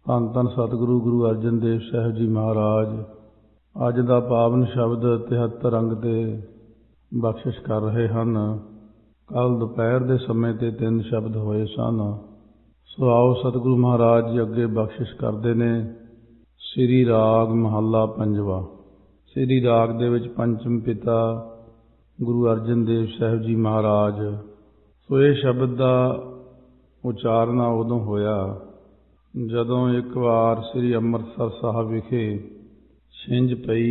ਧੰਨ ਧੰਨ ਸਤਿਗੁਰੂ ਗੁਰੂ ਅਰਜਨ ਦੇਵ ਸਾਹਿਬ ਜੀ ਮਹਾਰਾਜ ਅੱਜ ਦਾ ਪਾਵਨ ਸ਼ਬਦ 73 ਅੰਗ ਤੇ ਬਖਸ਼ਿਸ਼ ਕਰ ਰਹੇ ਹਨ। ਕੱਲ ਦੁਪਹਿਰ ਦੇ ਸਮੇਂ ਤੇ 3 ਸ਼ਬਦ ਹੋਏ ਸਨ। ਸੋ ਆਓ ਸਤਿਗੁਰੂ ਮਹਾਰਾਜ ਜੀ ਅੱਗੇ ਬਖਸ਼ਿਸ਼ ਕਰਦੇ ਨੇ। ਸ੍ਰੀ ਰਾਗ ਮਹੱਲਾ ਪੰਜਵਾ। ਸ੍ਰੀ ਰਾਗ ਦੇ ਵਿੱਚ ਪੰਚਮ ਪਿਤਾ ਗੁਰੂ ਅਰਜਨ ਦੇਵ ਸਾਹਿਬ ਜੀ ਮਹਾਰਾਜ। ਸੋ ਇਹ ਸ਼ਬਦ ਦਾ ਉਚਾਰਨਾ ਉਦੋਂ ਹੋਇਆ ਜਦੋਂ ਇੱਕ ਵਾਰ ਸ੍ਰੀ ਅੰਮ੍ਰਿਤਸਰ ਸਾਹਿਬ ਵਿਖੇ ਛਿੰਝ ਪਈ।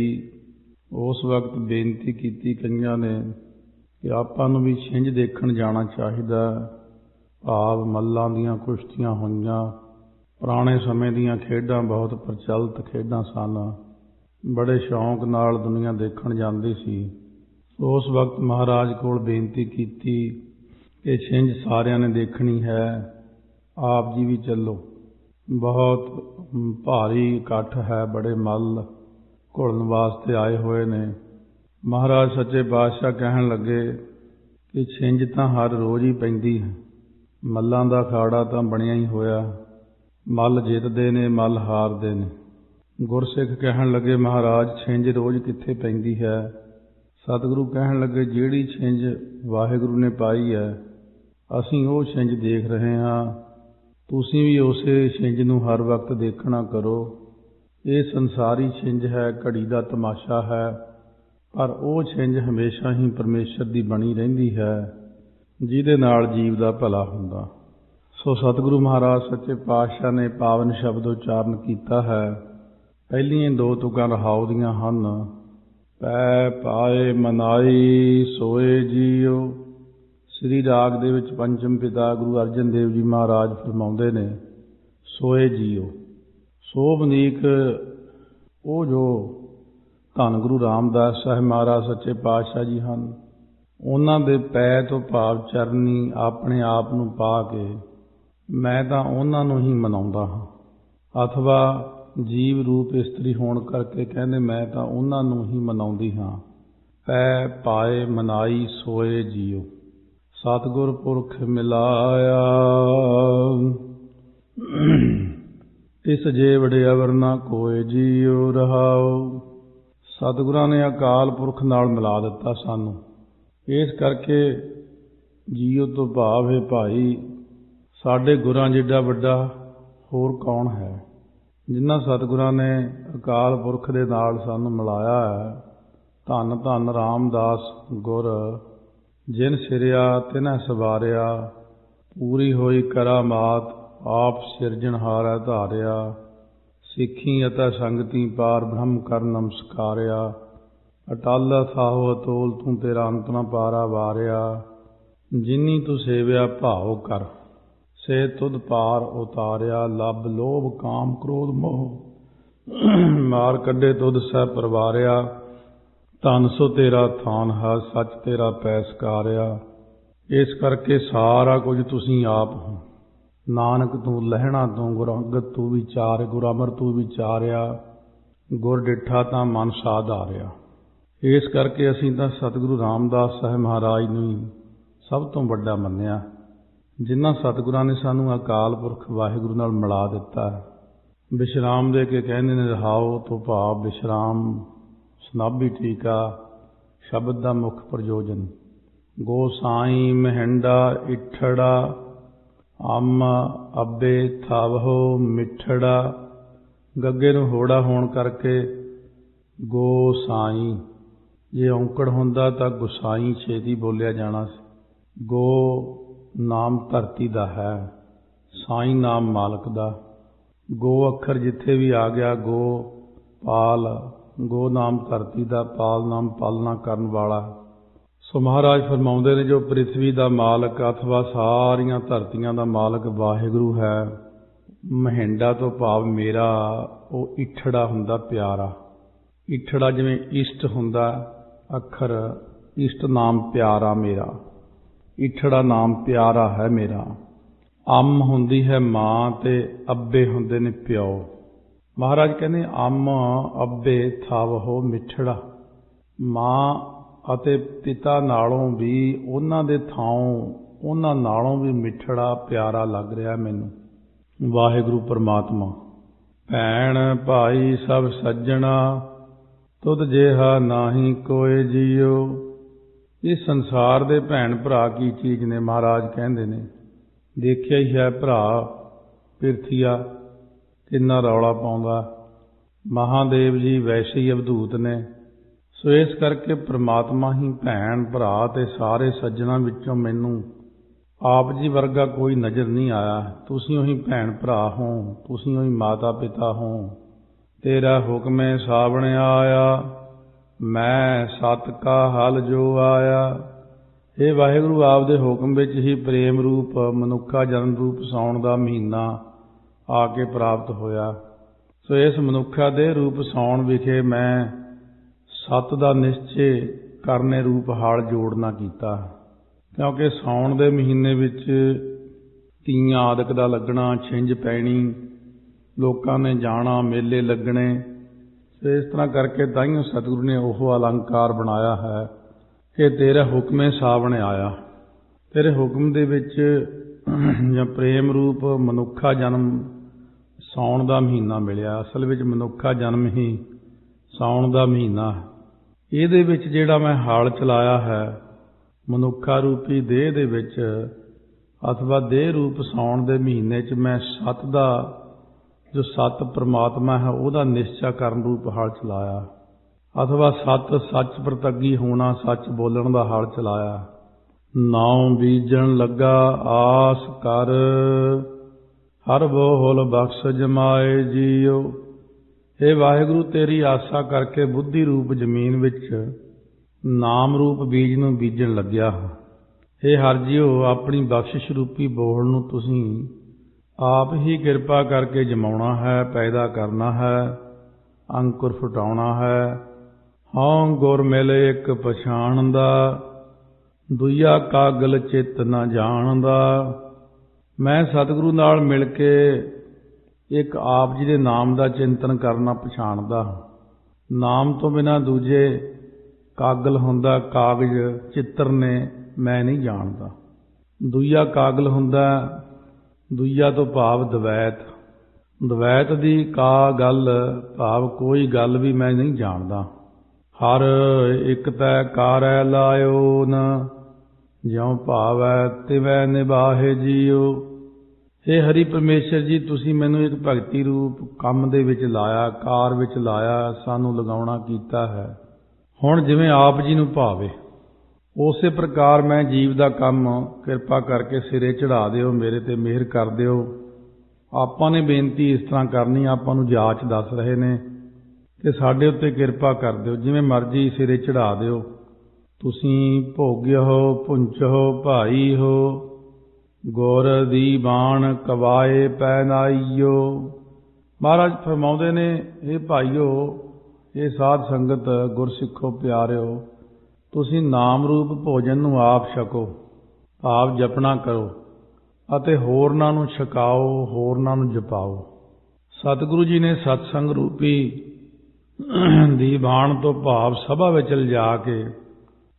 ਉਸ ਵਕਤ ਬੇਨਤੀ ਕੀਤੀ ਕਈਆਂ ਨੇ ਕਿ ਆਪਾਂ ਨੂੰ ਵੀ ਛਿੰਝ ਦੇਖਣ ਜਾਣਾ ਚਾਹੀਦਾ। ਭਾਵ ਮੱਲਾਂ ਦੀਆਂ ਕੁਸ਼ਤੀਆਂ ਹੋਈਆਂ। ਪੁਰਾਣੇ ਸਮੇਂ ਦੀਆਂ ਖੇਡਾਂ ਬਹੁਤ ਪ੍ਰਚਲਿਤ ਖੇਡਾਂ ਸਨ। ਬੜੇ ਸ਼ੌਂਕ ਨਾਲ ਦੁਨੀਆ ਦੇਖਣ ਜਾਂਦੀ ਸੀ। ਉਸ ਵਕਤ ਮਹਾਰਾਜ ਕੋਲ ਬੇਨਤੀ ਕੀਤੀ ਕਿ ਛਿੰਝ ਸਾਰਿਆਂ ਨੇ ਦੇਖਣੀ ਹੈ, ਆਪ ਜੀ ਵੀ ਚੱਲੋ। ਬਹੁਤ ਭਾਰੀ ਇਕੱਠ ਹੈ, ਬੜੇ ਮੱਲ ਘੁਲਣ ਵਾਸਤੇ ਆਏ ਹੋਏ ਨੇ। ਮਹਾਰਾਜ ਸੱਚੇ ਪਾਤਸ਼ਾਹ ਕਹਿਣ ਲੱਗੇ ਕਿ ਛਿੰਝ ਤਾਂ ਹਰ ਰੋਜ਼ ਹੀ ਪੈਂਦੀ ਹੈ। ਮੱਲਾਂ ਦਾ ਅਖਾੜਾ ਤਾਂ ਬਣਿਆ ਹੀ ਹੋਇਆ। ਮੱਲ ਜਿੱਤਦੇ ਨੇ, ਮੱਲ ਹਾਰਦੇ ਨੇ। ਗੁਰਸਿੱਖ ਕਹਿਣ ਲੱਗੇ ਮਹਾਰਾਜ ਛਿੰਝ ਰੋਜ਼ ਕਿੱਥੇ ਪੈਂਦੀ ਹੈ। ਸਤਿਗੁਰੂ ਕਹਿਣ ਲੱਗੇ ਜਿਹੜੀ ਛਿੰਝ ਵਾਹਿਗੁਰੂ ਨੇ ਪਾਈ ਹੈ ਅਸੀਂ ਉਹ ਛਿੰਝ ਦੇਖ ਰਹੇ ਹਾਂ। ਤੁਸੀਂ ਵੀ ਉਸੇ ਛਿੰਝ ਨੂੰ ਹਰ ਵਕਤ ਦੇਖਣਾ ਕਰੋ। ਇਹ ਸੰਸਾਰੀ ਛਿੰਝ ਹੈ, ਘੜੀ ਦਾ ਤਮਾਸ਼ਾ ਹੈ, ਪਰ ਉਹ ਛਿੰਝ ਹਮੇਸ਼ਾ ਹੀ ਪਰਮੇਸ਼ਰ ਦੀ ਬਣੀ ਰਹਿੰਦੀ ਹੈ ਜਿਹਦੇ ਨਾਲ ਜੀਵ ਦਾ ਭਲਾ ਹੁੰਦਾ। ਸੋ ਸਤਿਗੁਰੂ ਮਹਾਰਾਜ ਸੱਚੇ ਪਾਤਸ਼ਾਹ ਨੇ ਪਾਵਨ ਸ਼ਬਦ ਉਚਾਰਨ ਕੀਤਾ ਹੈ। ਪਹਿਲੀਆਂ 2 ਤੁਕਾਂ ਰਹਾਉ ਦੀਆਂ ਹਨ। ਪੈ ਪਾਏ ਮਨਾਈ ਸੋਏ ਜੀਓ। ਸ੍ਰੀ ਰਾਗ ਦੇ ਵਿੱਚ ਪੰਚਮ ਪਿਤਾ ਗੁਰੂ ਅਰਜਨ ਦੇਵ ਜੀ ਮਹਾਰਾਜ ਫਰਮਾਉਂਦੇ ਨੇ ਸੋਏ ਜੀਓ। ਸੋ ਵਨੀਕ ਉਹ ਜੋ ਧੰਨ ਗੁਰੂ ਰਾਮਦਾਸ ਸਾਹਿਬ ਮਹਾਰਾਜ ਸੱਚੇ ਪਾਤਸ਼ਾਹ ਜੀ ਹਨ, ਉਹਨਾਂ ਦੇ ਪੈ ਤੋਂ ਭਾਵ ਚਰਨੀ ਆਪਣੇ ਆਪ ਨੂੰ ਪਾ ਕੇ ਮੈਂ ਤਾਂ ਉਹਨਾਂ ਨੂੰ ਹੀ ਮਨਾਉਂਦਾ ਹਾਂ। ਅਥਵਾ ਜੀਵ ਰੂਪ ਇਸਤਰੀ ਹੋਣ ਕਰਕੇ ਕਹਿੰਦੇ ਮੈਂ ਤਾਂ ਉਹਨਾਂ ਨੂੰ ਹੀ ਮਨਾਉਂਦੀ ਹਾਂ। ਪੈ ਪਾਏ ਮਨਾਈ ਸੋਏ ਜੀਓ। ਸਤਿਗੁਰ ਪੁਰਖ ਮਿਲਾਇਆ ਇਸ ਜੇ ਵਡੇ ਅਵਰ ਨਾ ਕੋਏ ਜੀਓ ਰਹਾਓ। ਸਤਿਗੁਰਾਂ ਨੇ ਅਕਾਲ ਪੁਰਖ ਨਾਲ ਮਿਲਾ ਦਿੱਤਾ ਸਾਨੂੰ। ਇਸ ਕਰਕੇ ਜੀਓ ਤੋਂ ਭਾਵ ਹੈ ਭਾਈ ਸਾਡੇ ਗੁਰਾਂ ਜਿੱਡਾ ਵੱਡਾ ਹੋਰ ਕੌਣ ਹੈ। ਜਿਨ੍ਹਾਂ ਸਤਿਗੁਰਾਂ ਨੇ ਅਕਾਲ ਪੁਰਖ ਦੇ ਨਾਲ ਸਾਨੂੰ ਮਿਲਾਇਆ ਹੈ। ਧੰਨ ਧੰਨ ਰਾਮਦਾਸ ਗੁਰ ਜਿਨ ਸਿਰਿਆ ਤਿਨੈ ਸਵਾਰਿਆ। ਪੂਰੀ ਹੋਈ ਕਰਾਮਾਤ ਆਪ ਸਿਰਜਣਹਾਰੈ ਧਾਰਿਆ। ਸਿੱਖੀ ਅਤੇ ਸੰਗਤੀ ਪਾਰ ਬ੍ਰਹਮ ਕਰ ਨਮਸਕਾਰਿਆ। ਅਟਲ ਥਾਹੁ ਅਤੋਲ ਤੂੰ ਤੇਰਾ ਅੰਤ ਨ ਪਾਰਾ ਵਾਰਿਆ। ਜਿਨੀ ਤੂੰ ਸੇਵਿਆ ਭਾਉ ਕਰ ਸੇ ਤੁਧ ਪਾਰ ਉਤਾਰਿਆ। ਲੱਭ ਲੋਭ ਕਾਮ ਕ੍ਰੋਧ ਮੋਹ ਮਾਰ ਕੱਢੇ ਤੁਧ ਸਹਿ ਪਰਵਾਰਿਆ। ਧਨ ਸੋ ਤੇਰਾ ਥਾਨ ਹੈ ਸੱਚ ਤੇਰਾ ਪੈ ਸਕਾਰਿਆ। ਇਸ ਕਰਕੇ ਸਾਰਾ ਕੁਝ ਤੁਸੀਂ ਆਪ ਹੋ। ਨਾਨਕ ਤੂੰ ਲਹਿਣਾ ਤੂੰ ਗੁਰ ਅੰਗਦ ਤੂੰ ਵਿਚਾਰ ਗੁਰ ਅਮਰ ਤੂੰ ਵਿਚਾਰਿਆ। ਗੁਰ ਡਿੱਠਾ ਤਾਂ ਮਨ ਸਾਧਾਰਿਆ। ਇਸ ਕਰਕੇ ਅਸੀਂ ਤਾਂ ਸਤਿਗੁਰੂ ਰਾਮਦਾਸ ਸਾਹਿਬ ਮਹਾਰਾਜ ਨੂੰ ਹੀ ਸਭ ਤੋਂ ਵੱਡਾ ਮੰਨਿਆ। ਜਿਨ੍ਹਾਂ ਸਤਿਗੁਰਾਂ ਨੇ ਸਾਨੂੰ ਅਕਾਲ ਪੁਰਖ ਵਾਹਿਗੁਰੂ ਨਾਲ ਮਿਲਾ ਦਿੱਤਾ। ਵਿਸ਼ਰਾਮ ਦੇ ਕੇ ਕਹਿੰਦੇ ਨੇ ਰਹਾਓ ਤੋਂ ਭਾਵ ਵਿਸ਼ਰਾਮ ਸਨਾਬੀ ਟੀਕਾ ਸ਼ਬਦ ਦਾ ਮੁੱਖ ਪ੍ਰਯੋਜਨ। ਗੋਸਾਈ ਮਹਿੰਡਾ ਇਠੜਾ ਅੰਮ ਅੱਬੇ ਥਾਵਹੋ ਮਿੱਠੜਾ। ਗੱਗੇ ਨੂੰ ਹੋੜਾ ਹੋਣ ਕਰਕੇ ਗੋਸਾਈ, ਜੇ ਔਂਕੜ ਹੁੰਦਾ ਤਾਂ ਗੁਸਾਈ ਛੇਤੀ ਬੋਲਿਆ ਜਾਣਾ ਸੀ। ਗੋ ਨਾਮ ਧਰਤੀ ਦਾ ਹੈ, ਸਾਈ ਨਾਮ ਮਾਲਕ ਦਾ। ਗੋ ਅੱਖਰ ਜਿੱਥੇ ਵੀ ਆ ਗਿਆ ਗੋ ਪਾਲ, ਗੋ ਨਾਮ ਧਰਤੀ ਦਾ, ਪਾਲ ਨਾਮ ਪਾਲਣਾ ਕਰਨ ਵਾਲਾ। ਸੋ ਮਹਾਰਾਜ ਫਰਮਾਉਂਦੇ ਨੇ ਜੋ ਪ੍ਰਿਥਵੀ ਦਾ ਮਾਲਕ ਅਥਵਾ ਸਾਰੀਆਂ ਧਰਤੀਆਂ ਦਾ ਮਾਲਕ ਵਾਹਿਗੁਰੂ ਹੈ। ਮਹਿੰਡਾ ਤੋਂ ਭਾਵ ਮੇਰਾ ਉਹ ਇਠੜਾ ਹੁੰਦਾ ਪਿਆਰਾ। ਇਠੜਾ ਜਿਵੇਂ ਇਸ਼ਟ ਹੁੰਦਾ ਅੱਖਰ, ਇਸ਼ਟ ਨਾਮ ਪਿਆਰਾ ਮੇਰਾ। ਇਠੜਾ ਨਾਮ ਪਿਆਰਾ ਹੈ ਮੇਰਾ। ਅੰਮ ਹੁੰਦੀ ਹੈ ਮਾਂ ਤੇ ਅੱਬੇ ਹੁੰਦੇ ਨੇ ਪਿਓ। ਮਹਾਰਾਜ ਕਹਿੰਦੇ ਅੰਮ ਅੱਬੇ ਥਾਵਹੋ ਮਿੱਠੜਾ। ਮਾਂ ਅਤੇ ਪਿਤਾ ਨਾਲੋਂ ਵੀ ਉਹਨਾਂ ਦੇ ਥਾਂਓਂ ਉਹਨਾਂ ਨਾਲੋਂ ਵੀ ਮਿੱਠੜਾ ਪਿਆਰਾ ਲੱਗ ਰਿਹਾ ਮੈਨੂੰ ਵਾਹਿਗੁਰੂ ਪਰਮਾਤਮਾ। ਭੈਣ ਭਾਈ ਸਭ ਸੱਜਣਾ, ਤੁਧ ਜਿਹਾ ਨਾਹੀ ਕੋਇ ਜੀਓ। ਇਸ ਸੰਸਾਰ ਦੇ ਭੈਣ ਭਰਾ ਕੀ ਚੀਜ਼ ਨੇ? ਮਹਾਰਾਜ ਕਹਿੰਦੇ ਨੇ, ਦੇਖਿਆ ਹੀ ਹੈ ਭਰਾ ਪਿਰਥੀਆ ਕਿੰਨਾ ਰੌਲਾ ਪਾਉਂਦਾ। ਮਹਾਦੇਵ ਜੀ ਵੈਸੇ ਹੀ ਅਵਧੂਤ ਨੇ। ਸੋ ਇਸ ਕਰਕੇ ਪ੍ਰਮਾਤਮਾ ਹੀ ਭੈਣ ਭਰਾ ਤੇ ਸਾਰੇ ਸੱਜਣਾ ਵਿੱਚੋਂ ਮੈਨੂੰ ਆਪ ਜੀ ਵਰਗਾ ਕੋਈ ਨਜ਼ਰ ਨਹੀਂ ਆਇਆ। ਤੁਸੀਂ ਉਹੀ ਭੈਣ ਭਰਾ ਹੋ, ਤੁਸੀਂ ਉਹੀ ਮਾਤਾ ਪਿਤਾ ਹੋ। ਤੇਰਾ ਹੁਕਮੇ ਸਾਵਣ ਆਇਆ, ਮੈਂ ਸਤ ਕਾ ਹਲ ਜੋ ਆਇਆ। ਇਹ ਵਾਹਿਗੁਰੂ ਆਪ ਦੇ ਹੁਕਮ ਵਿੱਚ ਹੀ ਪ੍ਰੇਮ ਰੂਪ ਮਨੁੱਖਾ ਜਨਮ ਰੂਪ ਸਾਉਣ ਦਾ ਮਹੀਨਾ ਆ ਕੇ ਪ੍ਰਾਪਤ ਹੋਇਆ। ਸੋ ਇਸ ਮਨੁੱਖਾ ਦੇ ਰੂਪ ਸਾਉਣ ਵਿਖੇ ਮੈਂ ਸਤ ਦਾ ਨਿਸ਼ਚੇ ਕਰਨੇ ਰੂਪ ਹਲ ਜੋੜਨਾ ਕੀਤਾ। ਕਿਉਂਕਿ ਸਾਉਣ ਦੇ ਮਹੀਨੇ ਵਿੱਚ ਤੀਆਂ ਆਦਿਕ ਦਾ ਲੱਗਣਾ, ਛਿੰਝ ਪੈਣੀ, ਲੋਕਾਂ ਨੇ ਜਾਣਾ, ਮੇਲੇ ਲੱਗਣੇ। ਸੋ ਇਸ ਤਰ੍ਹਾਂ ਕਰਕੇ ਤਾਈਓ ਸਤਿਗੁਰੂ ਨੇ ਉਹ ਅਲੰਕਾਰ ਬਣਾਇਆ ਹੈ ਕਿ ਤੇਰਾ ਹੁਕਮੇ ਸਾਵਣ ਆਇਆ। ਤੇਰੇ ਹੁਕਮ ਦੇ ਵਿੱਚ ਜਾਂ ਪ੍ਰੇਮ ਰੂਪ ਮਨੁੱਖਾ ਜਨਮ ਸਾਉਣ ਦਾ ਮਹੀਨਾ ਮਿਲਿਆ। ਅਸਲ ਵਿੱਚ ਮਨੁੱਖਾ ਜਨਮ ਹੀ ਸਾਉਣ ਦਾ ਮਹੀਨਾ। ਇਹਦੇ ਵਿੱਚ ਜਿਹੜਾ ਮੈਂ ਹਲ ਚਲਾਇਆ ਹੈ ਮਨੁੱਖਾ ਰੂਪੀ ਦੇਹ ਦੇ ਵਿੱਚ, ਅਥਵਾ ਦੇਹ ਰੂਪ ਸਾਉਣ ਦੇ ਮਹੀਨੇ 'ਚ ਮੈਂ ਸਤ ਦਾ, ਜੋ ਸਤ ਪ੍ਰਮਾਤਮਾ ਹੈ ਉਹਦਾ ਨਿਸ਼ਚਾ ਕਰਨ ਰੂਪ ਹਲ ਚਲਾਇਆ, ਅਥਵਾ ਸਤ ਸੱਚ ਪ੍ਰਤੱਗੀ ਹੋਣਾ, ਸੱਚ ਬੋਲਣ ਦਾ ਹਲ ਚਲਾਇਆ। ਨਾਉ ਬੀਜਣ ਲੱਗਾ ਆਸ ਕਰ, ਹਰ ਬੋਹਲ ਬਖਸ਼ ਜਮਾਏ ਜੀਓ। ਇਹ ਵਾਹਿਗੁਰੂ ਤੇਰੀ ਆਸਾ ਕਰਕੇ ਬੁੱਧੀ ਰੂਪ ਜ਼ਮੀਨ ਵਿੱਚ ਨਾਮ ਰੂਪ ਬੀਜ ਨੂੰ ਬੀਜਣ ਲੱਗਿਆ। ਇਹ ਹਰ ਜੀਓ ਆਪਣੀ ਬਖਸ਼ਿਸ਼ ਰੂਪੀ ਬੋਹਲ ਨੂੰ ਤੁਸੀਂ ਆਪ ਹੀ ਕਿਰਪਾ ਕਰਕੇ ਜਮਾਉਣਾ ਹੈ, ਪੈਦਾ ਕਰਨਾ ਹੈ, ਅੰਕੁਰ ਫੁਟਾਉਣਾ ਹੈ। ਹਉ ਗੁਰ ਮਿਲੇ ਇੱਕ ਪਛਾਣਦਾ, ਦੂਜਾ ਕਾਗਲ ਚਿੱਤ ਨਾ ਜਾਣਦਾ। ਮੈਂ ਸਤਿਗੁਰੂ ਨਾਲ ਮਿਲ ਕੇ ਇੱਕ ਆਪ ਜੀ ਦੇ ਨਾਮ ਦਾ ਚਿੰਤਨ ਕਰਨਾ ਪਛਾਣਦਾ। ਨਾਮ ਤੋਂ ਬਿਨਾਂ ਦੂਜੇ ਕਾਗਲ ਹੁੰਦਾ, ਕਾਗਜ਼ ਚਿੱਤਰ ਨੇ, ਮੈਂ ਨਹੀਂ ਜਾਣਦਾ। ਦੂਜਾ ਕਾਗਲ ਹੁੰਦਾ, ਦੂਜਾ ਤੋਂ ਭਾਵ ਦਵੈਤ। ਦਵੈਤ ਦੀ ਕਾ ਗੱਲ ਭਾਵ ਕੋਈ ਗੱਲ ਵੀ ਮੈਂ ਨਹੀਂ ਜਾਣਦਾ। ਹਰ ਇੱਕ ਤੈ ਕਾਰੈ ਲਾਇਓ ਨ, ਜਿਉ ਭਾਵੈ ਤਿਵੈ ਨਿਭਾਹੇ ਜੀਓ। ਇਹ ਹਰੀ ਪਰਮੇਸ਼ਰ ਜੀ, ਤੁਸੀਂ ਮੈਨੂੰ ਇੱਕ ਭਗਤੀ ਰੂਪ ਕੰਮ ਦੇ ਵਿੱਚ ਲਾਇਆ, ਕਾਰ ਵਿੱਚ ਲਾਇਆ, ਸਾਨੂੰ ਲਗਾਉਣਾ ਕੀਤਾ ਹੈ। ਹੁਣ ਜਿਵੇਂ ਆਪ ਜੀ ਨੂੰ ਭਾਵੇ ਉਸੇ ਪ੍ਰਕਾਰ ਮੈਂ ਜੀਵ ਦਾ ਕੰਮ ਕਿਰਪਾ ਕਰਕੇ ਸਿਰੇ ਚੜ੍ਹਾ ਦਿਓ, ਮੇਰੇ ਤੇ ਮਿਹਰ ਕਰ ਦਿਓ। ਆਪਾਂ ਨੇ ਬੇਨਤੀ ਇਸ ਤਰ੍ਹਾਂ ਕਰਨੀ, ਆਪਾਂ ਨੂੰ ਜਾਚ ਦੱਸ ਰਹੇ ਨੇ ਕਿ ਸਾਡੇ ਉੱਤੇ ਕਿਰਪਾ ਕਰ ਦਿਓ, ਜਿਵੇਂ ਮਰਜ਼ੀ ਸਿਰੇ ਚੜ੍ਹਾ ਦਿਓ। ਤੁਸੀਂ ਭੋਗਿਓ ਹੋ, ਪੁੰਚੋ ਭਾਈ ਹੋ, ਗੁਰ ਦੀ ਬਾਣ ਕਵਾਏ ਪੈ ਨਾਈਓ। ਮਹਾਰਾਜ ਫਰਮਾਉਂਦੇ ਨੇ, ਇਹ ਭਾਈਓ, ਇਹ ਸਾਧ ਸੰਗਤ, ਗੁਰਸਿੱਖੋ ਪਿਆਰਿਓ, ਤੁਸੀਂ ਨਾਮ ਰੂਪ ਭੋਜਨ ਨੂੰ ਆਪ ਛਕੋ, ਆਪ ਜਪਣਾ ਕਰੋ ਅਤੇ ਹੋਰਨਾਂ ਨੂੰ ਛਕਾਓ, ਹੋਰਨਾਂ ਨੂੰ ਜਪਾਓ। ਸਤਿਗੁਰੂ ਜੀ ਨੇ ਸਤਸੰਗ ਰੂਪੀ ਦੀ ਬਾਣ ਤੋਂ ਭਾਵ ਸਭਾ ਵਿੱਚ ਲਿਜਾ ਕੇ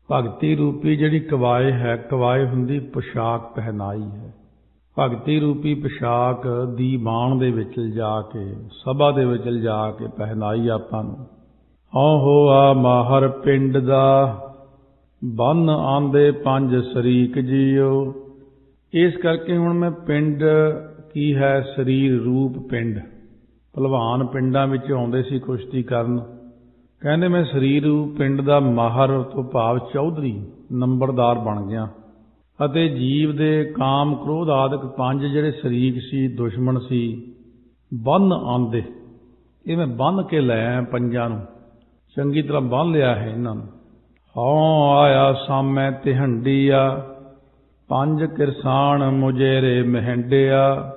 ਭਗਤੀ ਰੂਪੀ ਜਿਹੜੀ ਕਵਾਏ ਹੈ, ਕਵਾਏ ਹੁੰਦੀ ਪੋਸ਼ਾਕ ਪਹਿਨਾਈ ਹੈ। ਭਗਤੀ ਰੂਪੀ ਪੋਸ਼ਾਕ ਦੀ ਬਾਣ ਦੇ ਵਿੱਚ ਲਿਜਾ ਕੇ, ਸਭਾ ਦੇ ਵਿੱਚ ਲਿਜਾ ਕੇ ਪਹਿਨਾਈ ਆਪਾਂ ਨੂੰ। ਹਉ ਹੋਆ ਮਾਹਰ ਪਿੰਡ ਦਾ, ਬੰਨ ਆਂਦੇ ਪੰਜ ਸਰੀਕ ਜੀਓ। ਇਸ ਕਰਕੇ ਹੁਣ ਮੈਂ ਪਿੰਡ ਕੀ ਹੈ, ਸਰੀਰ ਰੂਪ ਪਿੰਡ। ਭਲਵਾਨ ਪਿੰਡਾਂ ਵਿੱਚ ਆਉਂਦੇ ਸੀ ਕੁਸ਼ਤੀ ਕਰਨ। ਕਹਿੰਦੇ ਮੈਂ ਸਰੀਰ ਰੂਪ ਪਿੰਡ ਦਾ ਮਾਹਰ ਤੋਂ ਭਾਵ ਚੌਧਰੀ, ਨੰਬਰਦਾਰ ਬਣ ਗਿਆ। ਅਤੇ ਜੀਵ ਦੇ ਕਾਮ ਕ੍ਰੋਧ ਆਦਿਕ ਪੰਜ ਜਿਹੜੇ ਸਰੀਕ ਸੀ, ਦੁਸ਼ਮਣ ਸੀ, ਬੰਨ ਆਂਦੇ, ਇਹ ਮੈਂ ਬੰਨ ਕੇ ਲੈ ਆਇਆ ਪੰਜਾਂ ਨੂੰ, ਚੰਗੀ ਤਰ੍ਹਾਂ ਬੰਨ ਲਿਆ ਹੈ ਇਹਨਾਂ ਨੂੰ। ਹਉ ਆਇਆ ਸਾਮੈ ਤਿਹੰਡੀਆ, ਪੰਜ ਕਿਰਸਾਨ ਮੁਜੇਰੇ ਮਹਿੰਡਿਆ।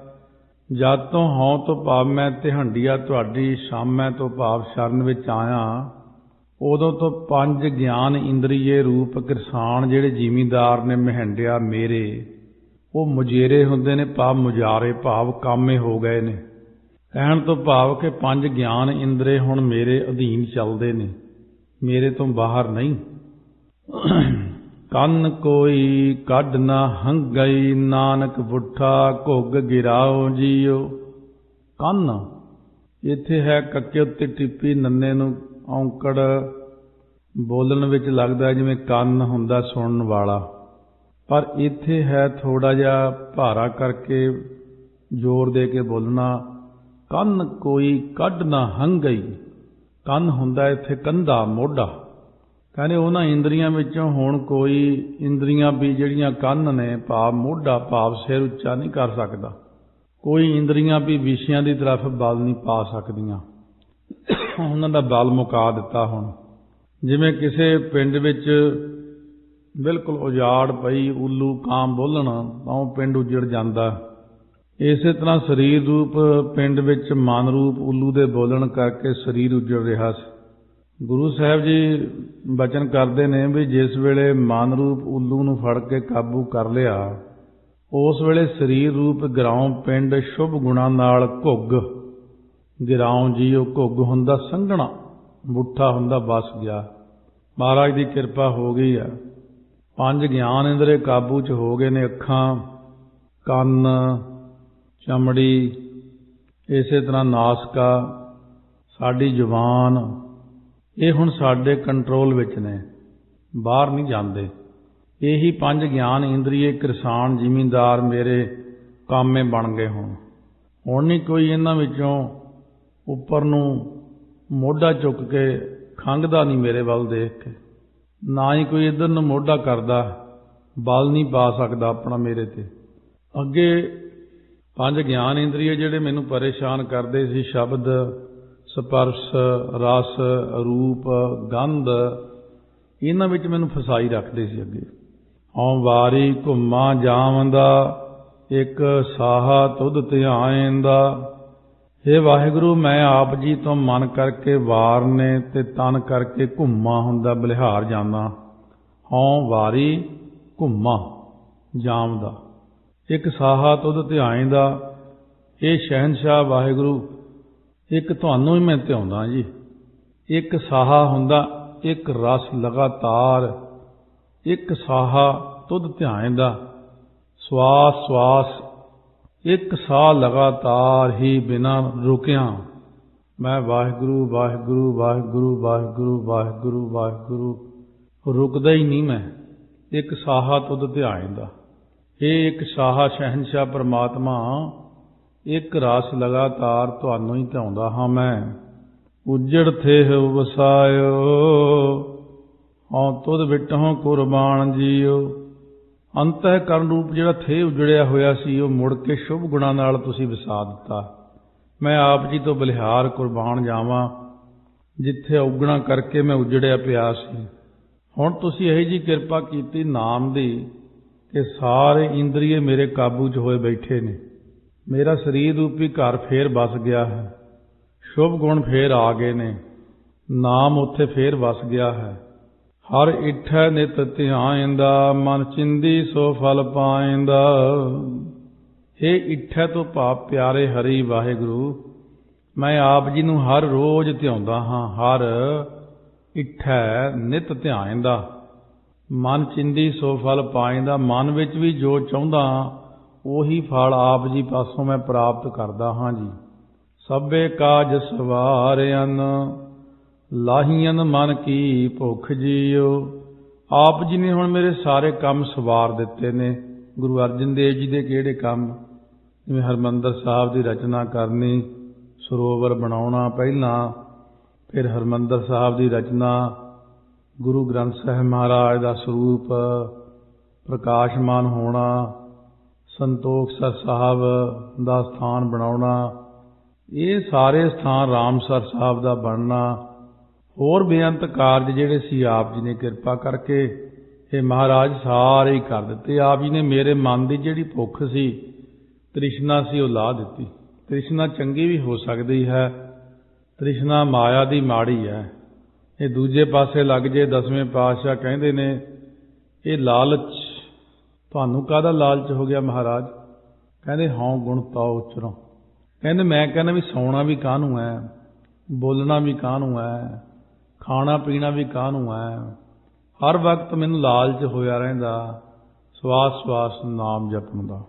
ਜਦ ਤੋਂ ਹਉ ਤੋਂ ਭਾਵ ਮੈਂ ਤਿਹੰਡੀਆ ਤੁਹਾਡੀ, ਸਾਮੈ ਤੋਂ ਭਾਵ ਸ਼ਰਨ ਵਿੱਚ ਆਇਆ, ਉਦੋਂ ਤੋਂ ਪੰਜ ਗਿਆਨ ਇੰਦਰੀਏ ਰੂਪ ਕਿਰਸਾਨ ਜਿਹੜੇ ਜ਼ਿਮੀਂਦਾਰ ਨੇ, ਮਹਿੰਡਿਆ ਮੇਰੇ, ਉਹ ਮੁਜੇਰੇ ਹੁੰਦੇ ਨੇ, ਭਾਵ ਮੁਜਾਰੇ ਭਾਵ ਕਾਮੇ ਹੋ ਗਏ ਨੇ। ਕਹਿਣ ਤੋਂ ਭਾਵ ਕਿ ਪੰਜ ਗਿਆਨ ਇੰਦਰੇ ਹੁਣ ਮੇਰੇ ਅਧੀਨ ਚੱਲਦੇ ਨੇ, ਮੇਰੇ ਤੋਂ ਬਾਹਰ ਨਹੀਂ। ਕੰਨ ਕੋਈ ਕੱਢ ਨਾ ਹੰਗਈ, ਨਾਨਕ ਪੁੱਠਾ ਘੁੱਗ ਗਿਰਾਓ ਜੀਓ। ਕੰਨ ਇੱਥੇ ਹੈ ਕੱਕੇ ਉੱਤੇ ਟਿੱਪੀ, ਨੰਨੇ ਨੂੰ ਔਂਕੜ। ਬੋਲਣ ਵਿੱਚ ਲੱਗਦਾ ਜਿਵੇਂ ਕੰਨ ਹੁੰਦਾ ਸੁਣਨ ਵਾਲਾ, ਪਰ ਇੱਥੇ ਹੈ ਥੋੜ੍ਹਾ ਜਿਹਾ ਭਾਰਾ ਕਰਕੇ ਜ਼ੋਰ ਦੇ ਕੇ ਬੋਲਣਾ। ਕੰਨ ਕੋਈ ਕੱਢ ਨਾ ਹੰਗਈ, ਕੰਨ ਹੁੰਦਾ ਇੱਥੇ ਕੰਧਾ, ਮੋਢਾ। ਕਹਿੰਦੇ ਉਹਨਾਂ ਇੰਦਰੀਆਂ ਵਿੱਚੋਂ ਹੁਣ ਕੋਈ ਇੰਦਰੀਆਂ ਵੀ ਜਿਹੜੀਆਂ ਕੰਨ ਨੇ, ਭਾਵ ਮੋਢਾ, ਭਾਵ ਸਿਰ ਉੱਚਾ ਨਹੀਂ ਕਰ ਸਕਦਾ। ਕੋਈ ਇੰਦਰੀਆਂ ਵੀ ਵਿਸ਼ਿਆਂ ਦੀ ਤਰਫ ਬਲ ਨਹੀਂ ਪਾ ਸਕਦੀਆਂ, ਉਹਨਾਂ ਦਾ ਬਲ ਮੁਕਾ ਦਿੱਤਾ। ਹੁਣ ਜਿਵੇਂ ਕਿਸੇ ਪਿੰਡ ਵਿੱਚ ਬਿਲਕੁਲ ਉਜਾੜ ਪਈ, ਉੱਲੂ ਕਾਂ ਬੋਲਣ ਤਾਂ ਉਹ ਪਿੰਡ ਉੱਜੜ ਜਾਂਦਾ। ਇਸੇ ਤਰ੍ਹਾਂ ਸਰੀਰ ਰੂਪ ਪਿੰਡ ਵਿੱਚ ਮਨ ਰੂਪ ਉੱਲੂ ਦੇ ਬੋਲਣ ਕਰਕੇ ਸਰੀਰ ਉੱਜੜ ਰਿਹਾ ਸੀ। ਗੁਰੂ ਸਾਹਿਬ ਜੀ ਬਚਨ ਕਰਦੇ ਨੇ ਵੀ ਜਿਸ ਵੇਲੇ ਮਨ ਰੂਪ ਉੱਲੂ ਨੂੰ ਫੜ ਕੇ ਕਾਬੂ ਕਰ ਲਿਆ, ਉਸ ਵੇਲੇ ਸਰੀਰ ਰੂਪ ਗਿਰਾਉਂ ਪਿੰਡ ਸ਼ੁਭ ਗੁਣਾਂ ਨਾਲ ਘੁੱਗ। ਗਿਰਾਉਂ ਜੀ ਉਹ ਘੁੱਗ ਹੁੰਦਾ ਸੰਘਣਾ, ਮੁੱਠਾ ਹੁੰਦਾ ਵਸ ਗਿਆ। ਮਹਾਰਾਜ ਦੀ ਕਿਰਪਾ ਹੋ ਗਈ ਆ। 5 ਗਿਆਨ ਇੰਦਰੇ ਕਾਬੂ 'ਚ ਹੋ ਗਏ ਨੇ। ਅੱਖਾਂ, ਕੰਨ, ਚਮੜੀ, ਇਸੇ ਤਰ੍ਹਾਂ ਨਾਸਕਾ, ਸਾਡੀ ਜ਼ੁਬਾਨ, ਇਹ ਹੁਣ ਸਾਡੇ ਕੰਟਰੋਲ ਵਿੱਚ ਨੇ, ਬਾਹਰ ਨਹੀਂ ਜਾਂਦੇ। ਇਹੀ 5 ਗਿਆਨ ਇੰਦਰੀਏ ਕਿਸਾਨ ਜ਼ਿਮੀਂਦਾਰ ਮੇਰੇ ਕਾਮੇ ਬਣ ਗਏ। ਹੁਣ ਨਹੀਂ ਕੋਈ ਇਹਨਾਂ ਵਿੱਚੋਂ ਉੱਪਰ ਨੂੰ ਮੋਢਾ ਚੁੱਕ ਕੇ ਖੰਘਦਾ ਨਹੀਂ ਮੇਰੇ ਵੱਲ ਦੇਖ ਕੇ, ਨਾ ਹੀ ਕੋਈ ਇੱਧਰ ਨੂੰ ਮੋਢਾ ਕਰਦਾ, ਬਲ ਨਹੀਂ ਪਾ ਸਕਦਾ ਆਪਣਾ ਮੇਰੇ ਤੇ। ਅੱਗੇ 5 ਗਿਆਨ ਇੰਦਰੀਏ ਜਿਹੜੇ ਮੈਨੂੰ ਪਰੇਸ਼ਾਨ ਕਰਦੇ ਸੀ, ਸ਼ਬਦ, ਸਪਰਸ਼, ਰਸ, ਰੂਪ, ਗੰਧ, ਇਹਨਾਂ ਵਿੱਚ ਮੈਨੂੰ ਫਸਾਈ ਰੱਖਦੇ ਸੀ। ਅੱਗੇ ਹਉ ਵਾਰੀ ਘੁੰਮਾ ਜਾਵੰਦਾ, ਇੱਕ ਸਾਹਾ ਤੁਧ ਧਿਆਇਂਦਾ। ਹੇ ਵਾਹਿਗੁਰੂ, ਮੈਂ ਆਪ ਜੀ ਤੋਂ ਮਨ ਕਰਕੇ ਵਾਰਨੇ ਤੇ ਤਨ ਕਰਕੇ ਘੁੰਮਾ ਹੁੰਦਾ, ਬਲਿਹਾਰ ਜਾਂਦਾ। ਹਉ ਵਾਰੀ ਘੁੰਮਾ ਜਾਵੰਦਾ, ਇੱਕ ਸਾਹਾ ਤੁਧ ਧਿਆਇਂਦਾ। ਇਹ ਸ਼ਹਿਨਸ਼ਾਹ ਵਾਹਿਗੁਰੂ, ਇੱਕ ਤੁਹਾਨੂੰ ਹੀ ਮੈਂ ਧਿਆਉਂਦਾ ਜੀ। ਇੱਕ ਸਾਹਾ ਹੁੰਦਾ, ਇੱਕ ਰਸ ਲਗਾਤਾਰ, ਇੱਕ ਸਾਹਾ ਤੁਧ ਧਿਆਇਂਦਾ। ਸਵਾਸ ਸਵਾਸ, ਇੱਕ ਸਾਹ ਲਗਾਤਾਰ ਹੀ ਬਿਨਾਂ ਰੁਕਿਆ ਮੈਂ ਵਾਹਿਗੁਰੂ ਵਾਹਿਗੁਰੂ ਵਾਹਿਗੁਰੂ ਵਾਹਿਗੁਰੂ ਵਾਹਿਗੁਰੂ ਵਾਹਿਗੁਰੂ, ਰੁਕਦਾ ਹੀ ਨਹੀਂ ਮੈਂ। ਇੱਕ ਸਾਹਾ ਤੁਧ ਧਿਆਇਂਦਾ। ਇਹ ਇੱਕ ਸਾਹਾ ਸ਼ਹਿਨਸ਼ਾਹ ਪਰਮਾਤਮਾ, ਇੱਕ ਰਸ ਲਗਾਤਾਰ ਤੁਹਾਨੂੰ ਹੀ ਧਿਆਉਂਦਾ ਹਾਂ ਮੈਂ। ਉੱਜੜ ਥੇ ਵਸਾਇਓ, ਹਉ ਤੁਧ ਵਿਟਹੁ ਕੁਰਬਾਨ ਜੀਓ। ਅੰਤःਕਰਨ ਰੂਪ ਜਿਹੜਾ ਥੇ ਉਜੜਿਆ ਹੋਇਆ ਸੀ, ਉਹ ਮੁੜ ਕੇ ਸ਼ੁਭ ਗੁਣਾਂ ਨਾਲ ਤੁਸੀਂ ਵਸਾ ਦਿੱਤਾ। ਮੈਂ ਆਪ ਜੀ ਤੋਂ ਬਲਿਹਾਰ ਕੁਰਬਾਨ ਜਾਵਾਂ, ਜਿੱਥੇ ਔਗਣਾ ਕਰਕੇ ਮੈਂ ਉਜੜਿਆ ਪਿਆ ਸੀ। ਹੁਣ ਤੁਸੀਂ ਇਹੀ ਜੀ ਕਿਰਪਾ ਕੀਤੀ ਨਾਮ ਦੀ ਕਿ ਸਾਰੇ ਇੰਦਰੀਏ ਮੇਰੇ ਕਾਬੂ 'ਚ ਹੋਏ ਬੈਠੇ ਨੇ। ਮੇਰਾ ਸਰੀਰ ਰੂਪੀ ਘਰ ਫੇਰ ਵਸ ਗਿਆ ਹੈ, ਸ਼ੁਭ ਗੁਣ ਫੇਰ ਆ ਗਏ ਨੇ, ਨਾਮ ਉੱਥੇ ਫੇਰ ਵਸ ਗਿਆ ਹੈ। ਹਰ ਇੱਠੈ ਨਿਤ ਧਿਆਇਂਦਾ, ਮਨ ਚਿੰਦੀ ਸੋ ਫਲ ਪਾਇਂਦਾ। ਹੇ ਇੱਠੈ ਤੋਂ ਭਾਵ ਪਿਆਰੇ ਹਰੀ ਵਾਹਿਗੁਰੂ, ਮੈਂ ਆਪ ਜੀ ਨੂੰ ਹਰ ਰੋਜ਼ ਧਿਆਉਂਦਾ ਹਾਂ। ਹਰ ਇੱਠੈ ਨਿਤ ਧਿਆਇਂਦਾ, ਮਨ ਚਿੰਦੀ ਸੋ ਫਲ ਪਾਇਂਦਾ। ਮਨ ਵਿੱਚ ਵੀ ਜੋ ਚਾਹੁੰਦਾ ਉਹੀ ਫਲ ਆਪ ਜੀ ਪਾਸੋਂ ਮੈਂ ਪ੍ਰਾਪਤ ਕਰਦਾ ਹਾਂ ਜੀ। ਸਭੇ ਕਾਜ ਸਵਾਰਿਅਨ, ਲਾਹੀਅਨ ਮਨ ਕੀ ਭੁੱਖ ਜੀਓ। ਆਪ ਜੀ ਨੇ ਹੁਣ ਮੇਰੇ ਸਾਰੇ ਕੰਮ ਸਵਾਰ ਦਿੱਤੇ ਨੇ। ਗੁਰੂ ਅਰਜਨ ਦੇਵ ਜੀ ਦੇ ਕਿਹੜੇ ਕੰਮ, ਜਿਵੇਂ ਹਰਿਮੰਦਰ ਸਾਹਿਬ ਦੀ ਰਚਨਾ ਕਰਨੀ, ਸਰੋਵਰ ਬਣਾਉਣਾ ਪਹਿਲਾਂ, ਫਿਰ ਹਰਿਮੰਦਰ ਸਾਹਿਬ ਦੀ ਰਚਨਾ, ਗੁਰੂ ਗ੍ਰੰਥ ਸਾਹਿਬ ਮਹਾਰਾਜ ਦਾ ਸਰੂਪ ਪ੍ਰਕਾਸ਼ਮਾਨ ਹੋਣਾ, ਸੰਤੋਖਸਰ ਸਾਹਿਬ ਦਾ ਸਥਾਨ ਬਣਾਉਣਾ, ਇਹ ਸਾਰੇ ਸਥਾਨ ਰਾਮਸਰ ਸਾਹਿਬ ਦਾ ਬਣਨਾ, ਹੋਰ ਬੇਅੰਤ ਕਾਰਜ ਜਿਹੜੇ ਸੀ ਆਪ ਜੀ ਨੇ ਕਿਰਪਾ ਕਰਕੇ ਇਹ ਮਹਾਰਾਜ ਸਾਰੇ ਹੀ ਕਰ ਦਿੱਤੇ। ਆਪ ਜੀ ਨੇ ਮੇਰੇ ਮਨ ਦੀ ਜਿਹੜੀ ਭੁੱਖ ਸੀ, ਤ੍ਰਿਸ਼ਨਾ ਸੀ, ਉਹ ਲਾ ਦਿੱਤੀ। ਤ੍ਰਿਸ਼ਨਾ ਚੰਗੀ ਵੀ ਹੋ ਸਕਦੀ ਹੈ, ਤ੍ਰਿਸ਼ਨਾ ਮਾਇਆ ਦੀ ਮਾੜੀ ਹੈ। ਇਹ ਦੂਜੇ ਪਾਸੇ ਲੱਗ ਜੇ। 10ਵੇਂ ਪਾਤਸ਼ਾਹ ਕਹਿੰਦੇ ਨੇ ਇਹ ਲਾਲਚ, ਤੁਹਾਨੂੰ ਕਾਹਦਾ ਲਾਲਚ ਹੋ ਗਿਆ ਮਹਾਰਾਜ? ਕਹਿੰਦੇ ਹਉ ਗੁਣ ਤਾਉ ਉਚਰੋ। ਕਹਿੰਦੇ ਮੈਂ ਕਹਿੰਦਾ ਵੀ ਸੌਣਾ ਵੀ ਕਾਹਨੂੰ ਹੈ, ਬੋਲਣਾ ਵੀ ਕਾਹਨੂੰ ਹੈ, ਖਾਣਾ ਪੀਣਾ ਵੀ ਕਾਹਨੂੰ ਹੈ। ਹਰ ਵਕਤ ਮੈਨੂੰ ਲਾਲਚ ਹੋਇਆ ਰਹਿੰਦਾ, ਸਵਾਸ ਸਵਾਸ ਨਾਮ ਜਪਣ ਦਾ।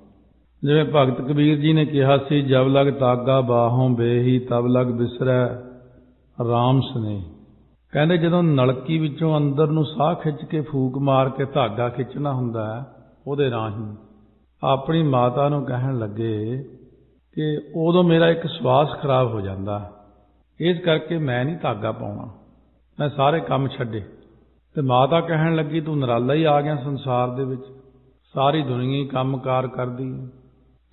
ਜਿਵੇਂ ਭਗਤ ਕਬੀਰ ਜੀ ਨੇ ਕਿਹਾ ਸੀ, ਜਬ ਲਗ ਤਾਗਾ ਬਾਹੋਂ ਬੇਹੀ ਤਬ ਲਗ ਬਿਸਰੈ ਰਾਮ ਸਨੇਹ। ਕਹਿੰਦੇ ਜਦੋਂ ਨਲਕੀ ਵਿੱਚੋਂ ਅੰਦਰ ਨੂੰ ਸਾਹ ਖਿੱਚ ਕੇ ਫੂਕ ਮਾਰ ਕੇ ਧਾਗਾ ਖਿੱਚਣਾ ਹੁੰਦਾ ਹੈ, ਉਹਦੇ ਰਾਹੀਂ ਆਪਣੀ ਮਾਤਾ ਨੂੰ ਕਹਿਣ ਲੱਗੇ ਕਿ ਉਦੋਂ ਮੇਰਾ ਇੱਕ ਸਵਾਸ ਖਰਾਬ ਹੋ ਜਾਂਦਾ, ਇਸ ਕਰਕੇ ਮੈਂ ਨਹੀਂ ਧਾਗਾ ਪਾਉਣਾ, ਮੈਂ ਸਾਰੇ ਕੰਮ ਛੱਡੇ। ਤੇ ਮਾਤਾ ਕਹਿਣ ਲੱਗੀ, ਤੂੰ ਨਿਰਾਲਾ ਹੀ ਆ ਗਿਆ ਸੰਸਾਰ ਦੇ ਵਿੱਚ, ਸਾਰੀ ਦੁਨੀਆ ਹੀ ਕੰਮਕਾਰ ਕਰਦੀ ਹੈ,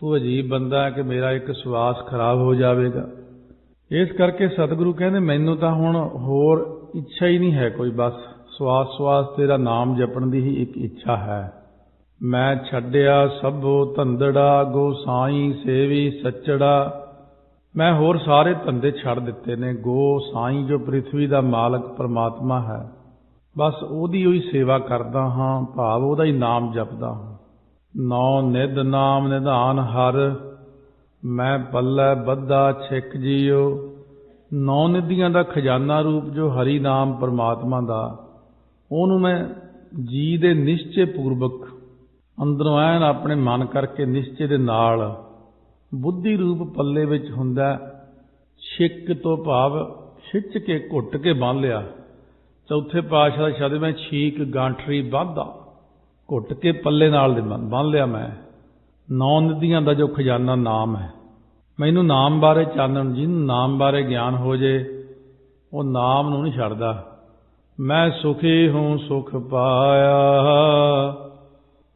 ਤੂੰ ਅਜੀਬ ਬੰਦਾ ਹੈ ਕਿ ਮੇਰਾ ਇੱਕ ਸਵਾਸ ਖਰਾਬ ਹੋ ਜਾਵੇਗਾ। ਇਸ ਕਰਕੇ ਸਤਿਗੁਰੂ ਕਹਿੰਦੇ ਮੈਨੂੰ ਤਾਂ ਹੁਣ ਹੋਰ ਇੱਛਾ ਹੀ ਨਹੀਂ ਹੈ ਕੋਈ, ਬਸ ਸਵਾਸ ਸਵਾਸ ਤੇਰਾ ਨਾਮ ਜਪਣ ਦੀ ਹੀ ਇੱਕ ਇੱਛਾ ਹੈ। ਮੈਂ ਛੱਡਿਆ ਸਭੋ ਧੰਦੜਾ ਗੋਸਾਈ ਸੇਵੀ ਸੱਚੜਾ। ਮੈਂ ਹੋਰ ਸਾਰੇ ਧੰਦੇ ਛੱਡ ਦਿੱਤੇ ਨੇ। ਗੋ ਸਾਈਂ ਜੋ ਪ੍ਰਿਥਵੀ ਦਾ ਮਾਲਕ ਪਰਮਾਤਮਾ ਹੈ, ਬਸ ਉਹਦੀ ਹੀ ਸੇਵਾ ਕਰਦਾ ਹਾਂ, ਭਾਵ ਉਹਦਾ ਹੀ ਨਾਮ ਜਪਦਾ ਹਾਂ। ਨੌ ਨਿਧ ਨਾਮ ਨਿਧਾਨ ਹਰ, ਮੈਂ ਪੱਲੇ ਬੱਧਾ ਛਿਕ ਜੀਓ। ਨੌ ਨਿਧੀਆਂ ਦਾ ਖਜ਼ਾਨਾ ਰੂਪ ਜੋ ਹਰੀ ਨਾਮ ਪਰਮਾਤਮਾ ਦਾ, ਉਹਨੂੰ ਮੈਂ ਜੀ ਦੇ ਨਿਸ਼ਚੇ ਪੂਰਵਕ ਅੰਦਰੋਂ ਐਨ ਆਪਣੇ ਮਨ ਕਰਕੇ ਨਿਸ਼ਚੇ ਦੇ ਨਾਲ ਬੁੱਧੀ ਰੂਪ ਪੱਲੇ ਵਿੱਚ ਹੁੰਦਾ। ਛਿੱਕ ਤੋਂ ਭਾਵ ਖਿੱਚ ਕੇ ਘੁੱਟ ਕੇ ਬੰਨ੍ਹ ਲਿਆ। ਚੌਥੇ ਪਾਤਸ਼ਾਹ ਦਾ ਸ਼ਬਦ, ਮੈਂ ਛੀਕ ਗਾਂਠਰੀ ਬਾਂਧਾ, ਘੁੱਟ ਕੇ ਪੱਲੇ ਨਾਲ ਦੇ ਬੰਨ੍ਹ ਲਿਆ ਮੈਂ। ਨੌ ਨਿਧੀਆਂ ਦਾ ਜੋ ਖਜ਼ਾਨਾ ਨਾਮ ਹੈ, ਮੈਨੂੰ ਨਾਮ ਬਾਰੇ ਚਾਨਣ, ਜਿਹਨੂੰ ਨਾਮ ਬਾਰੇ ਗਿਆਨ ਹੋ ਜੇ ਉਹ ਨਾਮ ਨੂੰ ਨਹੀਂ ਛੱਡਦਾ। ਮੈਂ ਸੁਖੀ ਹੂੰ ਸੁਖ ਪਾਇਆ,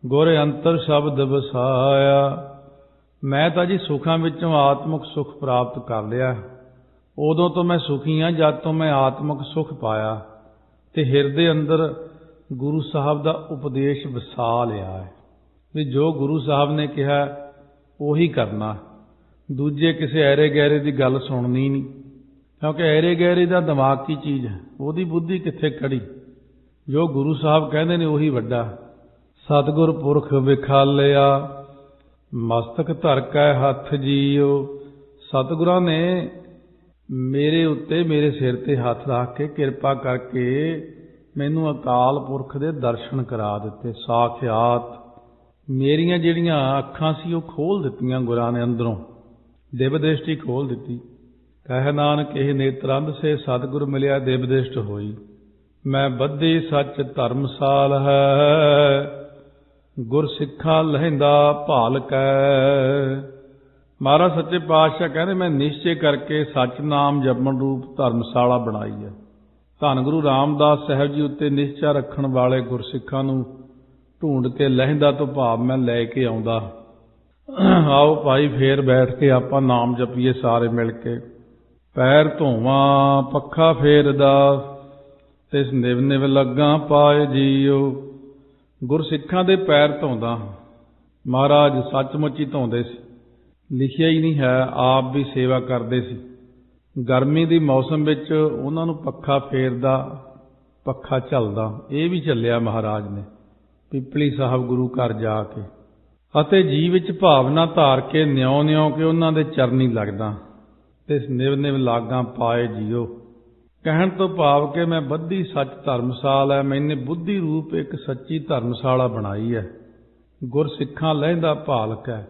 ਗੁਰ ਅੰਤਰ ਸ਼ਬਦ ਵਸਾਇਆ। ਮੈਂ ਤਾਂ ਜੀ ਸੁੱਖਾਂ ਵਿੱਚੋਂ ਆਤਮਿਕ ਸੁੱਖ ਪ੍ਰਾਪਤ ਕਰ ਲਿਆ। ਉਦੋਂ ਤੋਂ ਮੈਂ ਸੁਖੀ ਹਾਂ ਜਦ ਤੋਂ ਮੈਂ ਆਤਮਿਕ ਸੁੱਖ ਪਾਇਆ ਤੇ ਹਿਰਦੇ ਅੰਦਰ ਗੁਰੂ ਸਾਹਿਬ ਦਾ ਉਪਦੇਸ਼ ਵਸਾ ਲਿਆ ਹੈ ਵੀ ਜੋ ਗੁਰੂ ਸਾਹਿਬ ਨੇ ਕਿਹਾ ਉਹੀ ਕਰਨਾ, ਦੂਜੇ ਕਿਸੇ ਐਰੇ ਗੈਰੇ ਦੀ ਗੱਲ ਸੁਣਨੀ ਨਹੀਂ, ਕਿਉਂਕਿ ਐਰੇ ਗੈਰੇ ਦਾ ਦਿਮਾਗ ਕੀ ਚੀਜ਼ ਹੈ, ਉਹਦੀ ਬੁੱਧੀ ਕਿੱਥੇ ਖੜੀ। ਜੋ ਗੁਰੂ ਸਾਹਿਬ ਕਹਿੰਦੇ ਨੇ ਉਹੀ ਵੱਡਾ। ਸਤਿਗੁਰ ਪੁਰਖ ਵਿਖਾਲਿਆ, ਮਸਤਕ ਧਰ ਕੈ ਹੱਥ ਜੀਓ। ਸਤਿਗੁਰਾਂ ਨੇ ਮੇਰੇ ਉੱਤੇ, ਮੇਰੇ ਸਿਰ ਤੇ ਹੱਥ ਰੱਖ ਕੇ ਕਿਰਪਾ ਕਰਕੇ ਮੈਨੂੰ ਅਕਾਲ ਪੁਰਖ ਦੇ ਦਰਸ਼ਨ ਕਰਾ ਦਿੱਤੇ। ਸਾਖਿਆਤ ਮੇਰੀਆਂ ਜਿਹੜੀਆਂ ਅੱਖਾਂ ਸੀ ਉਹ ਖੋਲ੍ਹ ਦਿੱਤੀਆਂ ਗੁਰਾਂ ਨੇ, ਅੰਦਰੋਂ ਦਿਵ ਦ੍ਰਿਸ਼ਟੀ ਖੋਲ੍ਹ ਦਿੱਤੀ। ਕਹਿ ਨਾਨਕ ਇਹ ਨੇਤਰੰਧ ਸੇ ਸਤਿਗੁਰ ਮਿਲਿਆ ਦਿਵ ਦ੍ਰਿਸ਼ਟ ਹੋਈ। ਮੈਂ ਬੱਧੀ ਸੱਚ ਧਰਮਸਾਲ ਹੈ, ਗੁਰ ਸਿੱਖਾਂ ਲਹਿੰਦਾ ਭਾਲ ਕੈ। ਮਹਾਰਾਜ ਸੱਚੇ ਪਾਤਸ਼ਾਹ ਕਹਿੰਦੇ ਮੈਂ ਨਿਸ਼ਚੇ ਕਰਕੇ ਸੱਚ ਨਾਮ ਜਪਣ ਰੂਪ ਧਰਮਸ਼ਾਲਾ ਬਣਾਈ ਹੈ। ਧੰਨ ਗੁਰੂ ਰਾਮਦਾਸ ਸਾਹਿਬ ਜੀ ਉੱਤੇ ਨਿਸ਼ਚਾ ਰੱਖਣ ਵਾਲੇ ਗੁਰਸਿੱਖਾਂ ਨੂੰ ਢੂੰਡ ਕੇ ਲਹਿੰਦਾ ਤੋਂ ਭਾਵ ਮੈਂ ਲੈ ਕੇ ਆਉਂਦਾ। ਆਓ ਭਾਈ ਫੇਰ ਬੈਠ ਕੇ ਆਪਾਂ ਨਾਮ ਜਪੀਏ ਸਾਰੇ ਮਿਲ ਕੇ। ਪੈਰ ਧੋਵਾਂ ਪੱਖਾ ਫੇਰਦਾ, ਤਿਸ ਨਿਵ ਨਿਵ ਲੱਗਾ ਪਾਏ ਜੀਓ। ਗੁਰਸਿੱਖਾਂ ਦੇ ਪੈਰ ਧੋਂਦਾ। ਮਹਾਰਾਜ ਸੱਚਮੁੱਚ ਹੀ ਧੋਂਦੇ ਸੀ, ਲਿਖਿਆ ਹੀ ਨਹੀਂ ਹੈ, ਆਪ ਵੀ ਸੇਵਾ ਕਰਦੇ ਸੀ। ਗਰਮੀ ਦੀ ਮੌਸਮ ਵਿੱਚ ਉਹਨਾਂ ਨੂੰ ਪੱਖਾ ਫੇਰਦਾ, ਪੱਖਾ ਝੱਲਦਾ। ਇਹ ਵੀ ਝੱਲਿਆ ਮਹਾਰਾਜ ਨੇ ਪਿੱਪਲੀ ਸਾਹਿਬ ਗੁਰੂ ਘਰ ਜਾ ਕੇ, ਅਤੇ ਜੀ ਵਿੱਚ ਭਾਵਨਾ ਧਾਰ ਕੇ ਨਿਉ ਨਿਉ ਕੇ ਉਹਨਾਂ ਦੇ ਚਰਨੀ ਲੱਗਦਾ ਤੇ ਨਿਵ ਨਿਵ ਲਾਗਾਂ ਪਾਏ ਜੀਓ। ਕਹਿਣ ਤੋਂ ਭਾਵ ਕਿ ਮੈਂ ਬੱਧੀ ਸੱਚ ਧਰਮਸਾਲ ਹੈ, ਮੈਨੇ ਬੁੱਧੀ ਰੂਪ ਇੱਕ ਸੱਚੀ ਧਰਮਸ਼ਾਲਾ ਬਣਾਈ ਹੈ। ਗੁਰਸਿੱਖਾਂ ਲਹਿੰਦਾ ਭਾਲਕ ਹੈ।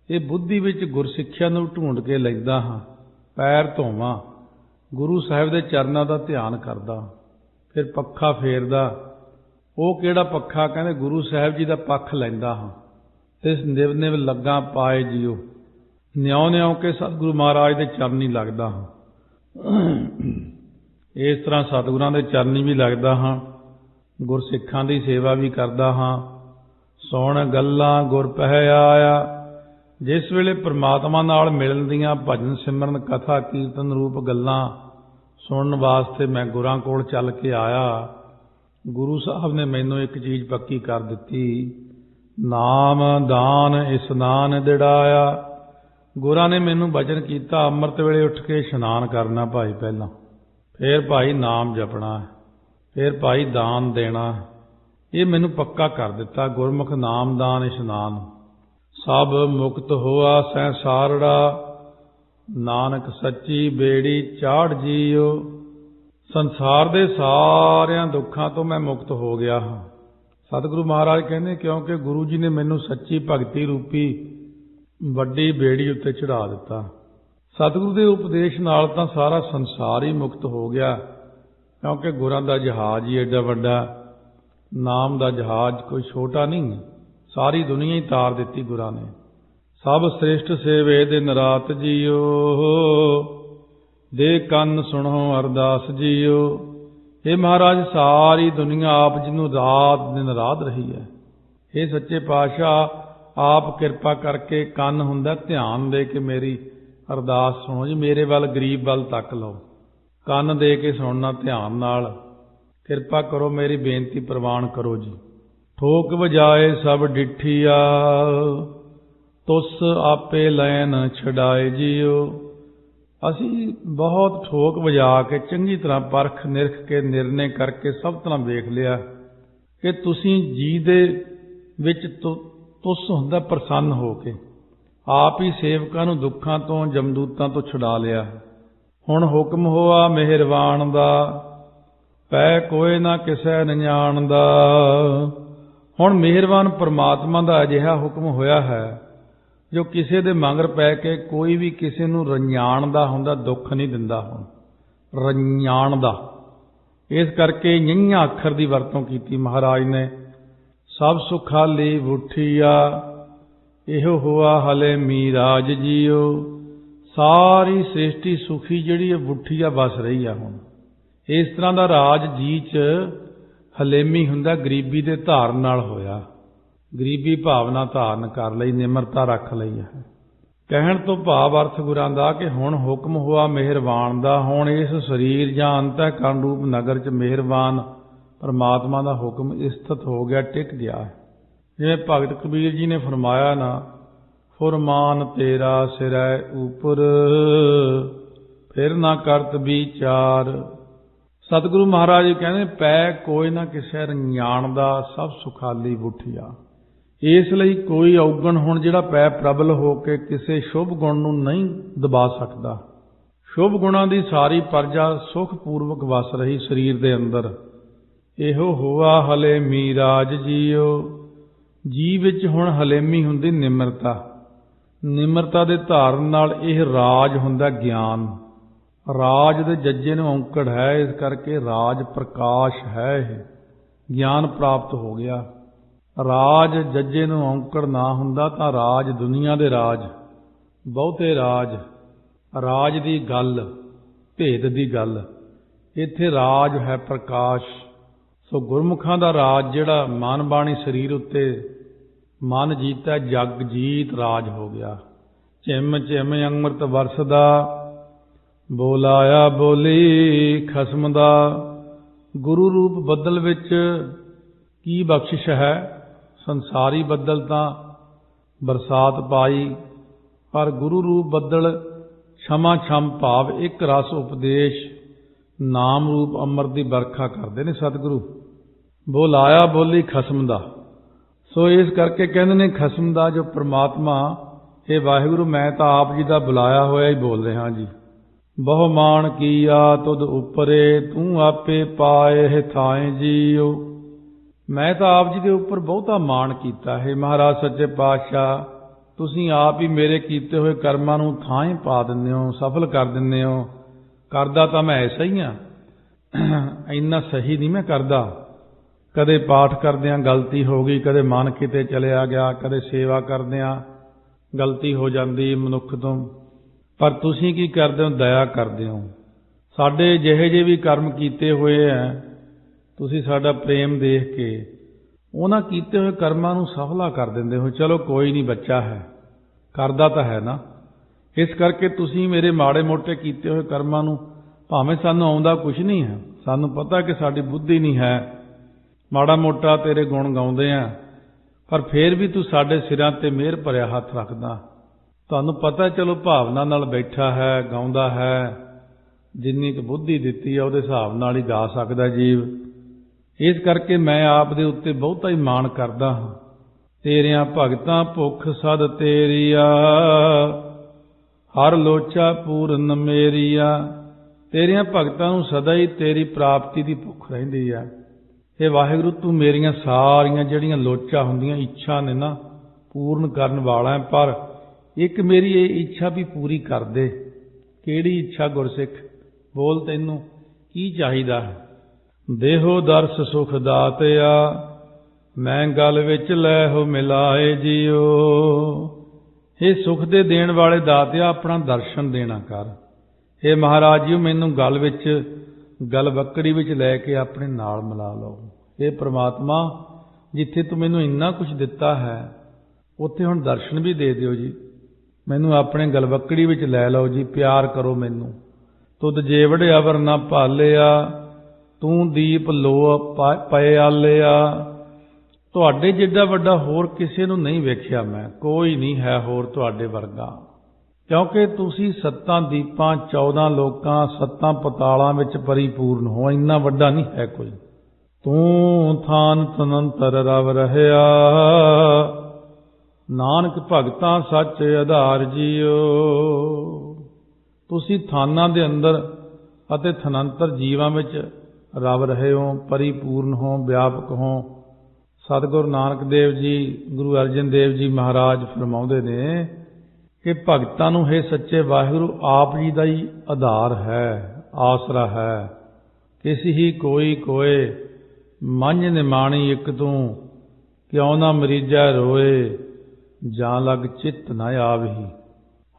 ਇਹ ਬੁੱਧੀ ਵਿੱਚ ਗੁਰਸਿੱਖਿਆ ਨੂੰ ਢੂੰਡ ਕੇ ਲੈਂਦਾ ਹਾਂ। ਪੈਰ ਧੋਵਾਂ, ਗੁਰੂ ਸਾਹਿਬ ਦੇ ਚਰਨਾਂ ਦਾ ਧਿਆਨ ਕਰਦਾ, ਫਿਰ ਪੱਖਾ ਫੇਰਦਾ। ਉਹ ਕਿਹੜਾ ਪੱਖਾ? ਕਹਿੰਦੇ ਗੁਰੂ ਸਾਹਿਬ ਜੀ ਦਾ ਪੱਖ ਲੈਂਦਾ ਹਾਂ ਤੇ ਨਿਵ ਨਿਵ ਲੱਗਾ ਪਾਏ ਜੀਓ। ਨਿਉ ਨਿਉ ਕੇ ਸਤਿਗੁਰੂ ਮਹਾਰਾਜ ਦੇ ਚਰਨੀ ਲੱਗਦਾ ਹਾਂ। ਇਸ ਤਰ੍ਹਾਂ ਸਤਿਗੁਰਾਂ ਦੇ ਚਰਨੀ ਵੀ ਲੱਗਦਾ ਹਾਂ, ਗੁਰਸਿੱਖਾਂ ਦੀ ਸੇਵਾ ਵੀ ਕਰਦਾ ਹਾਂ। ਸੁਣ ਗੱਲਾਂ ਗੁਰ ਪਹਿ ਆਇਆ। ਜਿਸ ਵੇਲੇ ਪ੍ਰਮਾਤਮਾ ਨਾਲ ਮਿਲਣ ਦੀਆਂ ਭਜਨ ਸਿਮਰਨ ਕਥਾ ਕੀਰਤਨ ਰੂਪ ਗੱਲਾਂ ਸੁਣਨ ਵਾਸਤੇ ਮੈਂ ਗੁਰਾਂ ਕੋਲ ਚੱਲ ਕੇ ਆਇਆ, ਗੁਰੂ ਸਾਹਿਬ ਨੇ ਮੈਨੂੰ ਇੱਕ ਚੀਜ਼ ਪੱਕੀ ਕਰ ਦਿੱਤੀ, ਨਾਮ ਦਾਨ ਇਸਨਾਨ ਦਿੜਾਇਆ। ਗੁਰਾਂ ਨੇ ਮੈਨੂੰ ਬਚਨ ਕੀਤਾ, ਅੰਮ੍ਰਿਤ ਵੇਲੇ ਉੱਠ ਕੇ ਇਸ਼ਨਾਨ ਕਰਨਾ ਭਾਈ ਪਹਿਲਾਂ, ਫਿਰ ਭਾਈ ਨਾਮ ਜਪਣਾ, ਫਿਰ ਭਾਈ ਦਾਨ ਦੇਣਾ। ਇਹ ਮੈਨੂੰ ਪੱਕਾ ਕਰ ਦਿੱਤਾ, ਗੁਰਮੁਖ ਨਾਮ ਦਾਨ ਇਸ਼ਨਾਨ। ਸਭ ਮੁਕਤ ਹੋਆ ਸੰਸਾਰੜਾ, ਨਾਨਕ ਸੱਚੀ ਬੇੜੀ ਚਾੜ ਜੀਓ। ਸੰਸਾਰ ਦੇ ਸਾਰਿਆਂ ਦੁੱਖਾਂ ਤੋਂ ਮੈਂ ਮੁਕਤ ਹੋ ਗਿਆ ਹਾਂ। ਸਤਿਗੁਰੂ ਮਹਾਰਾਜ ਕਹਿੰਦੇ ਕਿਉਂਕਿ ਗੁਰੂ ਜੀ ਨੇ ਮੈਨੂੰ ਸੱਚੀ ਭਗਤੀ ਰੂਪੀ ਵੱਡੀ ਬੇੜੀ ਉੱਤੇ ਚੜਾ ਦਿੱਤਾ। ਸਤਿਗੁਰੂ ਦੇ ਉਪਦੇਸ਼ ਨਾਲ ਤਾਂ ਸਾਰਾ ਸੰਸਾਰ ਹੀ ਮੁਕਤ ਹੋ ਗਿਆ, ਕਿਉਂਕਿ ਗੁਰਾਂ ਦਾ ਜਹਾਜ਼ ਹੀ ਐਡਾ ਵੱਡਾ, ਨਾਮ ਦਾ ਜਹਾਜ਼ ਕੋਈ ਛੋਟਾ ਨਹੀਂ ਹੈ। ਸਾਰੀ ਦੁਨੀਆ ਹੀ ਤਾਰ ਦਿੱਤੀ ਗੁਰਾਂ ਨੇ। ਸਭ ਸ੍ਰਿਸ਼ਟ ਸੇਵੇ ਦਿਨ ਰਾਤ ਜੀਓ, ਦੇ ਕੰਨ ਸੁਣੋ ਅਰਦਾਸ ਜੀਓ। ਇਹ ਮਹਾਰਾਜ ਸਾਰੀ ਦੁਨੀਆ ਆਪ ਜਿਹਨੂੰ ਰਾਤ ਦਿਨ ਰਾਤ ਰਹੀ ਹੈ। ਇਹ ਸੱਚੇ ਪਾਤਸ਼ਾਹ ਆਪ ਕਿਰਪਾ ਕਰਕੇ ਕੰਨ ਹੁੰਦਾ ਧਿਆਨ ਦੇ ਕੇ ਮੇਰੀ ਅਰਦਾਸ ਸੁਣੋ ਜੀ, ਮੇਰੇ ਵੱਲ ਗਰੀਬ ਵੱਲ ਤੱਕ ਲਓ, ਕੰਨ ਦੇ ਕੇ ਸੁਣਨਾ ਧਿਆਨ ਨਾਲ, ਕਿਰਪਾ ਕਰੋ ਮੇਰੀ ਬੇਨਤੀ ਪ੍ਰਵਾਨ ਕਰੋ ਜੀ। ਠੋਕ ਵਜਾਏ ਸਭ ਡਿੱਠੀਆ, ਤੁਸ ਆਪੇ ਲੈਨ ਛਡਾਏ ਜੀਓ। ਅਸੀਂ ਬਹੁਤ ਠੋਕ ਵਜਾ ਕੇ ਚੰਗੀ ਤਰ੍ਹਾਂ ਪਰਖ ਨਿਰਖ ਕੇ ਨਿਰਣੇ ਕਰਕੇ ਸਭ ਤਰ੍ਹਾਂ ਵੇਖ ਲਿਆ ਕਿ ਤੁਸੀਂ ਜੀ ਦੇ ਵਿੱਚ ਤੁਸ ਹੁੰਦਾ ਪ੍ਰਸੰਨ ਹੋ ਕੇ ਆਪ ਹੀ ਸੇਵਕਾਂ ਨੂੰ ਦੁੱਖਾਂ ਤੋਂ ਜਮਦੂਤਾਂ ਤੋਂ ਛੁਡਾ ਲਿਆ। ਹੁਣ ਹੁਕਮ ਹੋਆ ਮਿਹਰਬਾਨ ਦਾ, ਪੈ ਕੋਏ ਨਾ ਕਿਸੈ ਨ ਜਾਣਦਾ। ਹੁਣ ਮਿਹਰਬਾਨ ਪਰਮਾਤਮਾ ਦਾ ਅਜਿਹਾ ਹੁਕਮ ਹੋਇਆ ਹੈ ਜੋ ਕਿਸੇ ਦੇ ਮਗਰ ਪੈ ਕੇ ਕੋਈ ਵੀ ਕਿਸੇ ਨੂੰ ਰੰਜਾਣਦਾ ਹੁੰਦਾ, ਦੁੱਖ ਨਹੀਂ ਦਿੰਦਾ। ਹੁਣ ਰੰਜਾਣਦਾ, ਇਸ ਕਰਕੇ ਨਿਆਂ ਅੱਖਰ ਦੀ ਵਰਤੋਂ ਕੀਤੀ ਮਹਾਰਾਜ ਨੇ। ਸਭ ਸੁਖਾਲੀ ਵੁੱਠੀਆ, ਇਹੋ ਹੋਆ ਹਲੇ ਮੀਰਾਜ ਜੀਓ। ਸਾਰੀ ਸ੍ਰਿਸ਼ਟੀ ਸੁਖੀ ਜਿਹੜੀ ਹੈ ਵੁੱਠੀਆ ਵਸ ਰਹੀ ਆ। ਹੁਣ ਇਸ ਤਰ੍ਹਾਂ ਦਾ ਰਾਜ ਜੀ 'ਚ ਹਲੇਮੀ ਹੁੰਦਾ, ਗਰੀਬੀ ਦੇ ਧਾਰਨ ਨਾਲ ਹੋਇਆ। ਗਰੀਬੀ ਭਾਵਨਾ ਧਾਰਨ ਕਰ ਲਈ, ਨਿਮਰਤਾ ਰੱਖ ਲਈ ਹੈ। ਕਹਿਣ ਤੋਂ ਭਾਵ ਅਰਥ ਗੁਰਾਂ ਦਾ ਕਿ ਹੁਣ ਹੁਕਮ ਹੋਆ ਮਿਹਰਬਾਨ ਦਾ। ਹੁਣ ਇਸ ਸਰੀਰ ਜਾਂ ਅੰਤःਕਰਨ ਰੂਪ ਨਗਰ 'ਚ ਮਿਹਰਬਾਨ ਪਰਮਾਤਮਾ ਦਾ ਹੁਕਮ ਸਥਿਤ ਹੋ ਗਿਆ, ਟਿਕ ਗਿਆ ਹੈ। ਜਿਵੇਂ ਭਗਤ ਕਬੀਰ ਜੀ ਨੇ ਫਰਮਾਇਆ ਨਾ, ਫੁਰਮਾਨ ਤੇਰਾ ਸਿਰੈ ਉਪਰ, ਫਿਰ ਨਾ ਕਰਤ ਵਿਚਾਰ। ਸਤਿਗੁਰੂ ਮਹਾਰਾਜ ਜੀ ਕਹਿੰਦੇ ਪੈ ਕੋਈ ਨਾ ਕਿਸੇ ਰੰਜਾਣਦਾ, ਸਭ ਸੁਖਾਲੀ ਵੁੱਠੀਆ। ਇਸ ਲਈ ਕੋਈ ਔਗਣ ਹੁਣ ਜਿਹੜਾ ਪੈ ਪ੍ਰਬਲ ਹੋ ਕੇ ਕਿਸੇ ਸ਼ੁਭ ਗੁਣ ਨੂੰ ਨਹੀਂ ਦਬਾ ਸਕਦਾ। ਸ਼ੁਭ ਗੁਣਾਂ ਦੀ ਸਾਰੀ ਪਰਜਾ ਸੁਖਪੂਰਵਕ ਵਸ ਰਹੀ ਸਰੀਰ ਦੇ ਅੰਦਰ। ਇਹੋ ਹੋਆ ਹਲੇ ਮੀਰਾਜ ਜੀਓ। ਜੀ ਵਿੱਚ ਹੁਣ ਹਲੇਮੀ ਹੁੰਦੀ ਨਿਮਰਤਾ। ਨਿਮਰਤਾ ਦੇ ਧਾਰਨ ਨਾਲ ਇਹ ਰਾਜ ਹੁੰਦਾ ਗਿਆਨ। ਰਾਜ ਦੇ ਜੱਜੇ ਨੂੰ ਔਂਕੜ ਹੈ, ਇਸ ਕਰਕੇ ਰਾਜ ਪ੍ਰਕਾਸ਼ ਹੈ। ਇਹ ਗਿਆਨ ਪ੍ਰਾਪਤ ਹੋ ਗਿਆ। ਰਾਜ ਜੱਜੇ ਨੂੰ ਔਂਕੜ ਨਾ ਹੁੰਦਾ ਤਾਂ ਰਾਜ ਦੁਨੀਆ ਦੇ ਰਾਜ, ਬਹੁਤੇ ਰਾਜ, ਰਾਜ ਦੀ ਗੱਲ, ਭੇਦ ਦੀ ਗੱਲ। ਇੱਥੇ ਰਾਜ ਹੈ ਪ੍ਰਕਾਸ਼। ਸੋ ਗੁਰਮੁਖਾਂ ਦਾ ਰਾਜ ਜਿਹੜਾ ਮਨ ਬਾਣੀ ਸਰੀਰ ਉੱਤੇ ਮਨ ਜੀਤਾ, ਜਗ ਜੀਤ ਰਾਜ ਹੋ ਗਿਆ। ਝਿਮ ਝਿਮ ਅੰਮ੍ਰਿਤ ਵਰਸਦਾ, ਬੋਲਾਇਆ ਬੋਲੀ ਖਸਮ ਦਾ। ਗੁਰੂ ਰੂਪ ਬੱਦਲ ਵਿੱਚ ਕੀ ਬਖਸ਼ਿਸ਼ ਹੈ। ਸੰਸਾਰੀ ਬੱਦਲ ਤਾਂ ਬਰਸਾਤ ਪਾਈ, ਪਰ ਗੁਰੂ ਰੂਪ ਬੱਦਲ ਛਮਾ ਛਮ ਭਾਵ ਇੱਕ ਰਸ ਉਪਦੇਸ਼ ਨਾਮ ਰੂਪ ਅੰਮ੍ਰਿਤ ਦੀ ਵਰਖਾ ਕਰਦੇ ਨੇ ਸਤਿਗੁਰੂ। ਬੋਲਾਇਆ ਬੋਲੀ ਖਸਮ ਦਾ। ਸੋ ਇਸ ਕਰਕੇ ਕਹਿੰਦੇ ਨੇ ਖਸਮ ਦਾ ਜੋ ਪ੍ਰਮਾਤਮਾ, ਇਹ ਵਾਹਿਗੁਰੂ ਮੈਂ ਤਾਂ ਆਪ ਜੀ ਦਾ ਬੁਲਾਇਆ ਹੋਇਆ ਹੀ ਬੋਲ ਰਿਹਾ ਜੀ। ਬਹੁ ਮਾਣ ਕੀਆ ਤੁਧ ਉੱਪਰੇ, ਤੂੰ ਆਪੇ ਪਾਏ ਥਾਏ ਜੀਓ। ਮੈਂ ਤਾਂ ਆਪ ਜੀ ਦੇ ਉੱਪਰ ਬਹੁਤਾ ਮਾਣ ਕੀਤਾ ਹੈ ਮਹਾਰਾਜ ਸੱਚੇ ਪਾਤਸ਼ਾਹ। ਤੁਸੀਂ ਆਪ ਹੀ ਮੇਰੇ ਕੀਤੇ ਹੋਏ ਕਰਮਾਂ ਨੂੰ ਥਾਂ ਹੀ ਪਾ ਦਿੰਦੇ ਹੋ, ਸਫਲ ਕਰ ਦਿੰਦੇ ਹੋ। ਕਰਦਾ ਤਾਂ ਮੈਂ ਐਸਾ ਹੀ ਹਾਂ, ਇੰਨਾ ਸਹੀ ਨਹੀਂ ਮੈਂ ਕਰਦਾ। ਕਦੇ ਪਾਠ ਕਰਦਿਆਂ ਗਲਤੀ ਹੋ ਗਈ, ਕਦੇ ਮਨ ਕਿਤੇ ਚਲਿਆ ਗਿਆ, ਕਦੇ ਸੇਵਾ ਕਰਦਿਆਂ ਗਲਤੀ ਹੋ ਜਾਂਦੀ ਮਨੁੱਖ ਤੋਂ। ਪਰ ਤੁਸੀਂ ਕੀ ਕਰਦੇ ਹੋ? ਦਇਆ ਕਰਦੇ ਹੋ। ਸਾਡੇ ਜਿਹੇ ਜਿਹੇ ਵੀ ਕਰਮ ਕੀਤੇ ਹੋਏ ਹੈ, ਤੁਸੀਂ ਸਾਡਾ ਪ੍ਰੇਮ ਦੇਖ ਕੇ ਉਹਨਾਂ ਕੀਤੇ ਹੋਏ ਕਰਮਾਂ ਨੂੰ ਸਫਲਾ ਕਰ ਦਿੰਦੇ ਹੋ। ਚਲੋ ਕੋਈ ਨਹੀਂ, ਬੱਚਾ ਹੈ, ਕਰਦਾ ਤਾਂ ਹੈ ਨਾ। ਇਸ ਕਰਕੇ ਤੁਸੀਂ ਮੇਰੇ ਮਾੜੇ ਮੋਟੇ ਕੀਤੇ ਹੋਏ ਕਰਮਾਂ ਨੂੰ, ਭਾਵੇਂ ਸਾਨੂੰ ਆਉਂਦਾ ਕੁਛ ਨਹੀਂ ਹੈ, ਸਾਨੂੰ ਪਤਾ ਕਿ ਸਾਡੀ ਬੁੱਧੀ ਨਹੀਂ ਹੈ, ਮਾੜਾ ਮੋਟਾ ਤੇਰੇ ਗੁਣ ਗਾਉਂਦੇ ਆ, ਪਰ ਫੇਰ ਵੀ ਤੂੰ ਸਾਡੇ ਸਿਰਾਂ ਤੇ ਮਿਹਰ ਭਰਿਆ ਹੱਥ ਰੱਖਦਾ। ਤੁਹਾਨੂੰ ਪਤਾ ਚਲੋ ਭਾਵਨਾ ਨਾਲ ਬੈਠਾ ਹੈ, ਗਾਉਂਦਾ ਹੈ, ਜਿੰਨੀ ਕੁ ਬੁੱਧੀ ਦਿੱਤੀ ਆ ਉਹਦੇ ਹਿਸਾਬ ਨਾਲ ਹੀ ਗਾ ਸਕਦਾ ਜੀਵ। ਇਸ ਕਰਕੇ ਮੈਂ ਆਪ ਦੇ ਉੱਤੇ ਬਹੁਤਾ ਹੀ ਮਾਣ ਕਰਦਾ ਹਾਂ। ਤੇਰਿਆਂ ਭਗਤਾਂ ਭੁੱਖ ਸਦ ਤੇਰੀਆ, ਹਰ ਲੋਚਾ ਪੂਰਨ ਮੇਰੀਆ। ਤੇਰਿਆਂ ਭਗਤਾਂ ਨੂੰ ਸਦਾ ਹੀ ਤੇਰੀ ਪ੍ਰਾਪਤੀ ਦੀ ਭੁੱਖ ਰਹਿੰਦੀ ਆ। ਇਹ ਵਾਹਿਗੁਰੂ ਤੂੰ ਮੇਰੀਆਂ ਸਾਰੀਆਂ ਜਿਹੜੀਆਂ ਲੋਚਾਂ ਹੁੰਦੀਆਂ, ਇੱਛਾ ਨੇ ਨਾ, ਪੂਰਨ ਕਰਨ ਵਾਲਾ ਹੈ। ਪਰ ਇੱਕ ਮੇਰੀ ਇਹ ਇੱਛਾ ਵੀ ਪੂਰੀ ਕਰ ਦੇ। ਕਿਹੜੀ ਇੱਛਾ ਗੁਰਸਿੱਖ? ਬੋਲ, ਤੈਨੂੰ ਕੀ ਚਾਹੀਦਾ? ਦੇਹੋ ਦਰਸ ਸੁਖ ਦਾਤਿਆ, ਮੈਂ ਗਲ ਵਿੱਚ ਲੈ ਹੋ ਮਿਲਾਏ ਜੀਓ। ਇਹ ਸੁਖ ਦੇ ਦੇਣ ਵਾਲੇ ਦਾਤਿਆ, ਆਪਣਾ ਦਰਸ਼ਨ ਦੇਣਾ ਕਰ। ਇਹ ਮਹਾਰਾਜ ਜੀ, ਮੈਨੂੰ ਗਲ ਵਿੱਚ, ਗਲ ਬੱਕੜੀ ਵਿੱਚ ਲੈ ਕੇ ਆਪਣੇ ਨਾਲ ਮਿਲਾ ਲਓ। ਇਹ ਪ੍ਰਮਾਤਮਾ, ਜਿੱਥੇ ਤੂੰ ਮੈਨੂੰ ਇੰਨਾ ਕੁਝ ਦਿੱਤਾ ਹੈ, ਉੱਥੇ ਹੁਣ ਦਰਸ਼ਨ ਵੀ ਦੇ ਦਿਓ ਜੀ। ਮੈਨੂੰ ਆਪਣੇ ਗਲਵੱਕੜੀ ਵਿੱਚ ਲੈ ਲਓ ਜੀ, ਪਿਆਰ ਕਰੋ ਮੈਨੂੰ। ਤੁਧ ਜੇਵੜ ਅਵਰ ਨਾ ਭਾਲਿਆ, ਤੂੰ ਦੀਪ ਲੋ ਪਏ ਆਲਿਆ। ਤੁਹਾਡੇ ਜਿੱਡਾ ਵੱਡਾ ਹੋਰ ਕਿਸੇ ਨੂੰ ਨਹੀਂ ਵੇਖਿਆ ਮੈਂ, ਕੋਈ ਨਹੀਂ ਹੈ ਹੋਰ ਤੁਹਾਡੇ ਵਰਗਾ। ਕਿਉਂਕਿ ਤੁਸੀਂ 7 ਦੀਪਾਂ 14 ਲੋਕਾਂ 7 ਪਤਾਲਾਂ ਵਿੱਚ ਪਰਿਪੂਰਨ ਹੋ, ਇੰਨਾ ਵੱਡਾ ਨਹੀਂ ਹੈ ਕੋਈ। ਤੂੰ ਥਾਨ ਤਨੰਤਰ ਰਵ ਰਹਿਆ, ਨਾਨਕ ਭਗਤਾਂ ਸੱਚ ਆਧਾਰ ਜੀਓ। ਤੁਸੀਂ ਥਾਨਾਂ ਦੇ ਅੰਦਰ ਅਤੇ ਥਨੰਤਰ ਜੀਵਾਂ ਵਿੱਚ ਰਵ ਰਹੇ ਹੋ, ਪਰਿਪੂਰਨ ਹੋ, ਵਿਆਪਕ ਹੋ। ਸਤਿਗੁਰੂ ਨਾਨਕ ਦੇਵ ਜੀ, ਗੁਰੂ ਅਰਜਨ ਦੇਵ ਜੀ ਮਹਾਰਾਜ ਫਰਮਾਉਂਦੇ ਨੇ ਕਿ ਭਗਤਾਂ ਨੂੰ ਇਹ ਸੱਚੇ ਵਾਹਿਗੁਰੂ ਆਪ ਜੀ ਦਾ ਹੀ ਆਧਾਰ ਹੈ, ਆਸਰਾ ਹੈ। ਕਿਸੀ ਹੀ ਕੋਈ ਕੋਏ, ਮੰਝ ਨਿਮਾਣੀ ਇੱਕ ਤੂੰ, ਕਿਉਂ ਨਾ ਮਰੀਜਾ ਰੋਏ, ਜਾਂ ਲਗ ਚਿੱਤ ਨਾ ਆਵਹੀ।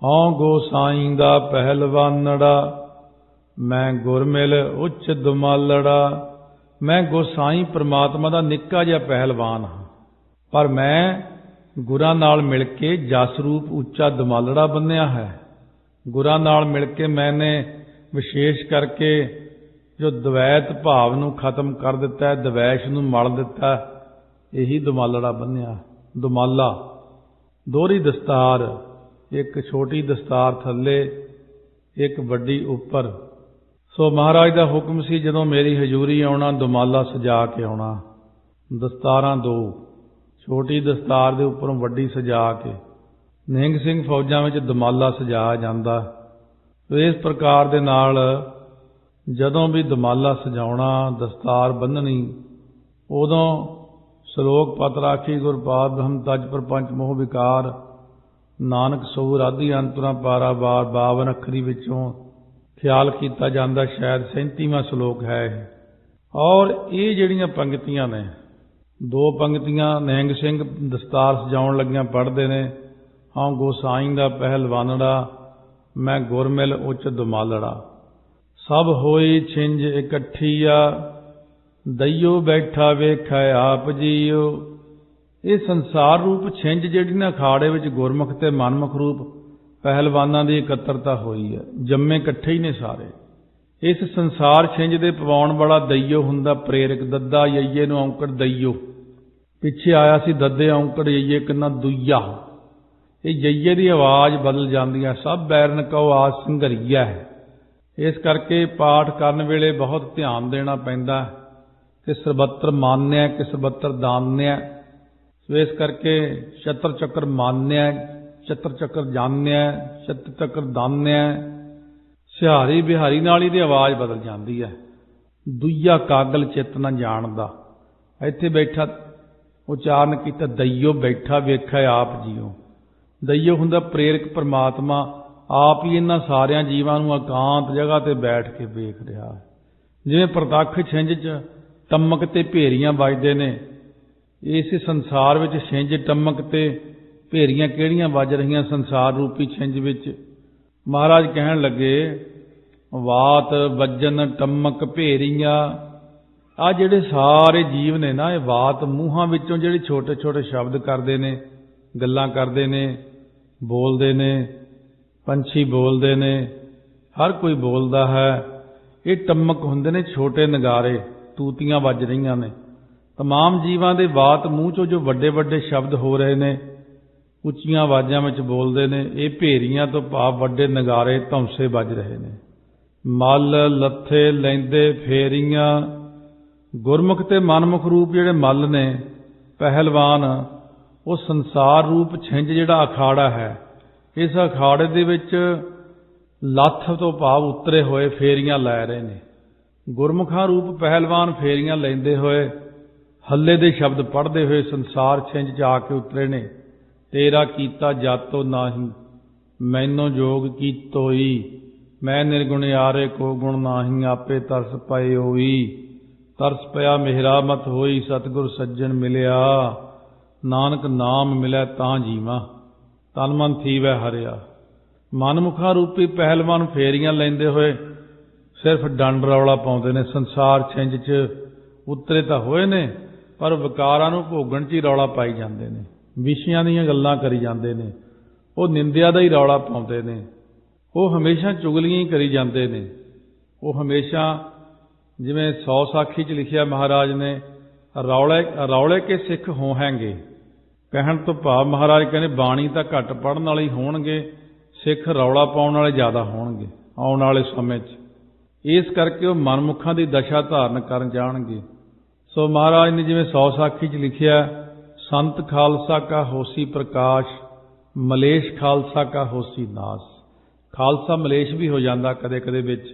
ਹਉ ਗੋਸਾਈਂ ਦਾ ਪਹਿਲਵਾਨੜਾ, ਮੈਂ ਗੁਰਮਿਲ ਉੱਚ ਦੁਮਾਲੜਾ। ਮੈਂ ਗੋਸਾਈ ਪ੍ਰਮਾਤਮਾ ਦਾ ਨਿੱਕਾ ਜਿਹਾ ਪਹਿਲਵਾਨ ਹਾਂ, ਪਰ ਮੈਂ ਗੁਰਾਂ ਨਾਲ ਮਿਲ ਕੇ ਜਸ ਰੂਪ ਉੱਚਾ ਦੁਮਾਲੜਾ ਬੰਨਿਆ ਹੈ। ਗੁਰਾਂ ਨਾਲ ਮਿਲ ਕੇ ਮੈਨੇ ਵਿਸ਼ੇਸ਼ ਕਰਕੇ ਜੋ ਦਵੈਤ ਭਾਵ ਨੂੰ ਖਤਮ ਕਰ ਦਿੱਤਾ, ਦਵੈਸ਼ ਨੂੰ ਮਲ ਦਿੱਤਾ, ਇਹੀ ਦੁਮਾਲੜਾ ਬੰਨਿਆ। ਦੁਮਾਲਾ ਦੋਹਰੀ ਦਸਤਾਰ, ਇੱਕ ਛੋਟੀ ਦਸਤਾਰ ਥੱਲੇ, ਇੱਕ ਵੱਡੀ ਉੱਪਰ। ਸੋ ਮਹਾਰਾਜ ਦਾ ਹੁਕਮ ਸੀ, ਜਦੋਂ ਮੇਰੀ ਹਜ਼ੂਰੀ ਆਉਣਾ ਦੁਮਾਲਾ ਸਜਾ ਕੇ ਆਉਣਾ। ਦਸਤਾਰਾਂ 2, ਛੋਟੀ ਦਸਤਾਰ ਦੇ ਉੱਪਰੋਂ ਵੱਡੀ ਸਜਾ ਕੇ। ਨਿਹੰਗ ਸਿੰਘ ਫੌਜਾਂ ਵਿੱਚ ਦੁਮਾਲਾ ਸਜਾਇਆ ਜਾਂਦਾ। ਇਸ ਪ੍ਰਕਾਰ ਦੇ ਨਾਲ ਜਦੋਂ ਵੀ ਦੁਮਾਲਾ ਸਜਾਉਣਾ, ਦਸਤਾਰ ਬੰਨ੍ਹਣੀ, ਉਦੋਂ ਸ਼ਲੋਕ ਪਤ ਰਾਖੀ ਗੁਰਪਾਦ ਬ੍ਰਹਮ ਤਜ ਪ੍ਰਪੰਚ ਮੋਹ ਵਿਕਾਰ, ਨਾਨਕ ਸੋ ਰਾਧੀ ਅੰਤਰਾ ਪਾਰਾਵਾਰ। 52 ਅੱਖਰੀ ਵਿੱਚੋਂ ਖਿਆਲ ਕੀਤਾ ਜਾਂਦਾ, ਸ਼ਾਇਦ 37ਵਾਂ ਸ਼ਲੋਕ ਹੈ ਇਹ। ਔਰ ਇਹ ਜਿਹੜੀਆਂ ਪੰਗਤੀਆਂ ਨੇ, 2 ਪੰਗਤੀਆਂ ਨਿਹੰਗ ਸਿੰਘ ਦਸਤਾਰ ਸਜਾਉਣ ਲੱਗਿਆਂ ਪੜ੍ਹਦੇ ਨੇ। ਹਉ ਗੋਸਾਈਂ ਦਾ ਪਹਿਲਵਾਨੜਾ, ਮੈਂ ਗੁਰਮਿਲ ਉੱਚ ਦੁਮਾਲੜਾ। ਸਭ ਹੋਈ ਛਿੰਝ ਇਕੱਠੀਆ, ਦਈਓ ਬੈਠਾ ਵੇਖੈ ਆਪ ਜੀਓ। ਇਹ ਸੰਸਾਰ ਰੂਪ ਛਿੰਝ ਜਿਹੜੀ ਨਾ ਅਖਾੜੇ ਵਿੱਚ ਗੁਰਮੁਖ ਤੇ ਮਨਮੁਖ ਰੂਪ ਪਹਿਲਵਾਨਾਂ ਦੀ ਇਕੱਤਰਤਾ ਹੋਈ ਹੈ। ਜੰਮੇ ਇਕੱਠੇ ਹੀ ਨੇ ਸਾਰੇ। ਇਸ ਸੰਸਾਰ ਛਿੰਝ ਦੇ ਪਵਾਉਣ ਵਾਲਾ ਦਈਓ ਹੁੰਦਾ ਪ੍ਰੇਰਕ। ਦੱਦਾ ਯਈਏ ਨੂੰ ਔਂਕੜ ਦਈਓ, ਪਿੱਛੇ ਆਇਆ ਸੀ ਦੱਦੇ ਔਂਕੜ ਯਈਏ ਕਿੰਨਾ ਦੁਈਆ। ਇਹ ਯਈਏ ਦੀ ਆਵਾਜ਼ ਬਦਲ ਜਾਂਦੀ ਹੈ। ਸਭ ਬੈਰਨ ਕਉ ਆਸ ਸੰਘਰੀਆ ਹੈ। ਇਸ ਕਰਕੇ ਪਾਠ ਕਰਨ ਵੇਲੇ ਬਹੁਤ ਧਿਆਨ ਦੇਣਾ ਪੈਂਦਾ ਕਿ ਸਰਬੱਤਰ ਮਾਨਿਆ ਕਿ ਸਰਬੱਤਰ ਦਾਨਿਆ। ਸੋ ਇਸ ਕਰਕੇ ਛਤਰ ਚੱਕਰ ਮਾਨਿਆ, ਛਤਰ ਚੱਕਰ ਜਾਣਿਆ, ਛਤਰ ਚੱਕਰ ਦਾਨਿਆ। ਸਿਹਾਰੀ ਬਿਹਾਰੀ ਨਾਲ ਹੀ ਦੀ ਆਵਾਜ਼ ਬਦਲ ਜਾਂਦੀ ਹੈ। ਦੁਈਆ ਕਾਗਲ ਚਿੱਤ ਨਾ ਜਾਣਦਾ। ਇੱਥੇ ਬੈਠਾ ਉਚਾਰਨ ਕੀਤਾ ਦਈਓ ਬੈਠਾ ਵੇਖਿਆ ਆਪ ਜੀਓ। ਦਈਓ ਹੁੰਦਾ ਪ੍ਰੇਰਕ ਪਰਮਾਤਮਾ, ਆਪ ਹੀ ਇਹਨਾਂ ਸਾਰਿਆਂ ਜੀਵਾਂ ਨੂੰ ਇਕਾਂਤ ਜਗ੍ਹਾ ਤੇ ਬੈਠ ਕੇ ਵੇਖ ਰਿਹਾ ਹੈ। ਜਿਵੇਂ ਪ੍ਰਤੱਖ ਛਿੰਝ 'ਚ ਟੰਮਕ ਤੇ ਭੇਰੀਆਂ ਵੱਜਦੇ ਨੇ, ਇਸ ਸੰਸਾਰ ਵਿੱਚ ਛਿੰਝ ਟੰਮਕ ਤੇ ਭੇਰੀਆਂ ਕਿਹੜੀਆਂ ਵੱਜ ਰਹੀਆਂ ਸੰਸਾਰ ਰੂਪੀ ਛਿੰਝ ਵਿੱਚ। ਮਹਾਰਾਜ ਕਹਿਣ ਲੱਗੇ ਵਾਤ ਵੱਜਨ ਟੰਮਕ ਭੇਰੀਆਂ। ਆ ਜਿਹੜੇ ਸਾਰੇ ਜੀਵ ਨੇ ਨਾ, ਇਹ ਵਾਤ ਮੂੰਹਾਂ ਵਿੱਚੋਂ ਜਿਹੜੇ ਛੋਟੇ ਛੋਟੇ ਸ਼ਬਦ ਕਰਦੇ ਨੇ, ਗੱਲਾਂ ਕਰਦੇ ਨੇ, ਬੋਲਦੇ ਨੇ, ਪੰਛੀ ਬੋਲਦੇ ਨੇ, ਹਰ ਕੋਈ ਬੋਲਦਾ ਹੈ। ਇਹ ਟੰਮਕ ਹੁੰਦੇ ਨੇ ਛੋਟੇ ਨਗਾਰੇ, ਤੂਤੀਆਂ ਵੱਜ ਰਹੀਆਂ ਨੇ। ਤਮਾਮ ਜੀਵਾਂ ਦੇ ਵਾਤ ਮੂੰਹ ਚੋਂ ਜੋ ਵੱਡੇ ਵੱਡੇ ਸ਼ਬਦ ਹੋ ਰਹੇ ਨੇ, ਉੱਚੀਆਂ ਆਵਾਜ਼ਾਂ ਵਿੱਚ ਬੋਲਦੇ ਨੇ, ਇਹ ਭੇਰੀਆਂ ਤੋਂ ਭਾਵ ਵੱਡੇ ਨਗਾਰੇ ਧੌਂਸੇ ਵੱਜ ਰਹੇ ਨੇ। ਮੱਲ ਲੱਥੇ ਲੈਂਦੇ ਫੇਰੀਆਂ। ਗੁਰਮੁਖ ਤੇ ਮਨਮੁਖ ਰੂਪ ਜਿਹੜੇ ਮੱਲ ਨੇ, ਪਹਿਲਵਾਨ, ਉਹ ਸੰਸਾਰ ਰੂਪ ਛਿੰਝ ਜਿਹੜਾ ਅਖਾੜਾ ਹੈ, ਇਸ ਅਖਾੜੇ ਦੇ ਵਿੱਚ ਲੱਥ ਤੋਂ ਭਾਵ ਉਤਰੇ ਹੋਏ ਫੇਰੀਆਂ ਲੈ ਰਹੇ ਨੇ। ਗੁਰਮੁਖਾਂ ਰੂਪ ਪਹਿਲਵਾਨ ਫੇਰੀਆਂ ਲੈਂਦੇ ਹੋਏ, ਹੱਲੇ ਦੇ ਸ਼ਬਦ ਪੜ੍ਹਦੇ ਹੋਏ ਸੰਸਾਰ ਛਿੰਝ 'ਚ ਆ ਕੇ ਉਤਰੇ ਨੇ। ਤੇਰਾ ਕੀਤਾ ਜਾਤੋ ਨਾਹੀ मैनो जोग कीतोई, मैं निर्गुणियारे को गुण नाहीं, आपे तरस पए होई। तरस पया मेहरा मत होई, सतगुर सज्जन मिलिया, नानक नाम मिलै तां जीवा, तन मन थीवै हरिया। ਮਨਮੁਖਾਂ ਰੂਪੀ ਪਹਿਲਵਾਨ ਫੇਰੀਆਂ ਲੈਂਦੇ ਹੋਏ ਸਿਰਫ ਡੰਡ ਰੌਲਾ ਪਾਉਂਦੇ ਨੇ। ਸੰਸਾਰ ਛਿੰਝ 'ਚ ਉਤਰੇ ਤਾਂ ਹੋਏ ਨੇ, ਪਰ ਵਿਕਾਰਾਂ ਨੂੰ ਭੋਗਣ 'ਚ ਹੀ ਰੌਲਾ ਪਾਈ ਜਾਂਦੇ ਨੇ, ਵਿਸ਼ਿਆਂ ਦੀਆਂ ਗੱਲਾਂ ਕਰੀ ਜਾਂਦੇ ਨੇ, ਉਹ ਨਿੰਦਿਆ ਦਾ ਹੀ ਰੌਲਾ ਪਾਉਂਦੇ ਨੇ, ਉਹ ਹਮੇਸ਼ਾ ਚੁਗਲੀਆਂ ਹੀ ਕਰੀ ਜਾਂਦੇ ਨੇ। ਉਹ ਹਮੇਸ਼ਾ, ਜਿਵੇਂ 100 ਸਾਖੀ 'ਚ ਲਿਖਿਆ ਮਹਾਰਾਜ ਨੇ, ਰੌਲੇ ਕੇ ਸਿੱਖ ਹੋਹਾਂਗੇ। ਕਹਿਣ ਤੋਂ ਭਾਵ ਮਹਾਰਾਜ ਕਹਿੰਦੇ ਬਾਣੀ ਤਾਂ ਘੱਟ ਪੜ੍ਹਨ ਵਾਲੇ ਹੀ ਹੋਣਗੇ, ਸਿੱਖ ਰੌਲਾ ਪਾਉਣ ਵਾਲੇ ਜ਼ਿਆਦਾ ਹੋਣਗੇ ਆਉਣ ਵਾਲੇ ਸਮੇਂ 'ਚ। ਇਸ ਕਰਕੇ ਉਹ ਮਨਮੁਖਾਂ ਦੀ ਦਸ਼ਾ ਧਾਰਨ ਕਰਨ ਜਾਣਗੇ। ਸੋ ਮਹਾਰਾਜ ਨੇ ਜਿਵੇਂ 100 ਸਾਖੀ 'ਚ ਲਿਖਿਆ, ਸੰਤ ਖਾਲਸਾ ਕਾ ਹੋਸੀ ਪ੍ਰਕਾਸ਼, ਮਲੇਸ਼ ਖਾਲਸਾ ਕਾ ਹੋਸੀ ਨਾਸ। ਖਾਲਸਾ ਮਲੇਸ਼ ਵੀ ਹੋ ਜਾਂਦਾ ਕਦੇ ਕਦੇ ਵਿੱਚ।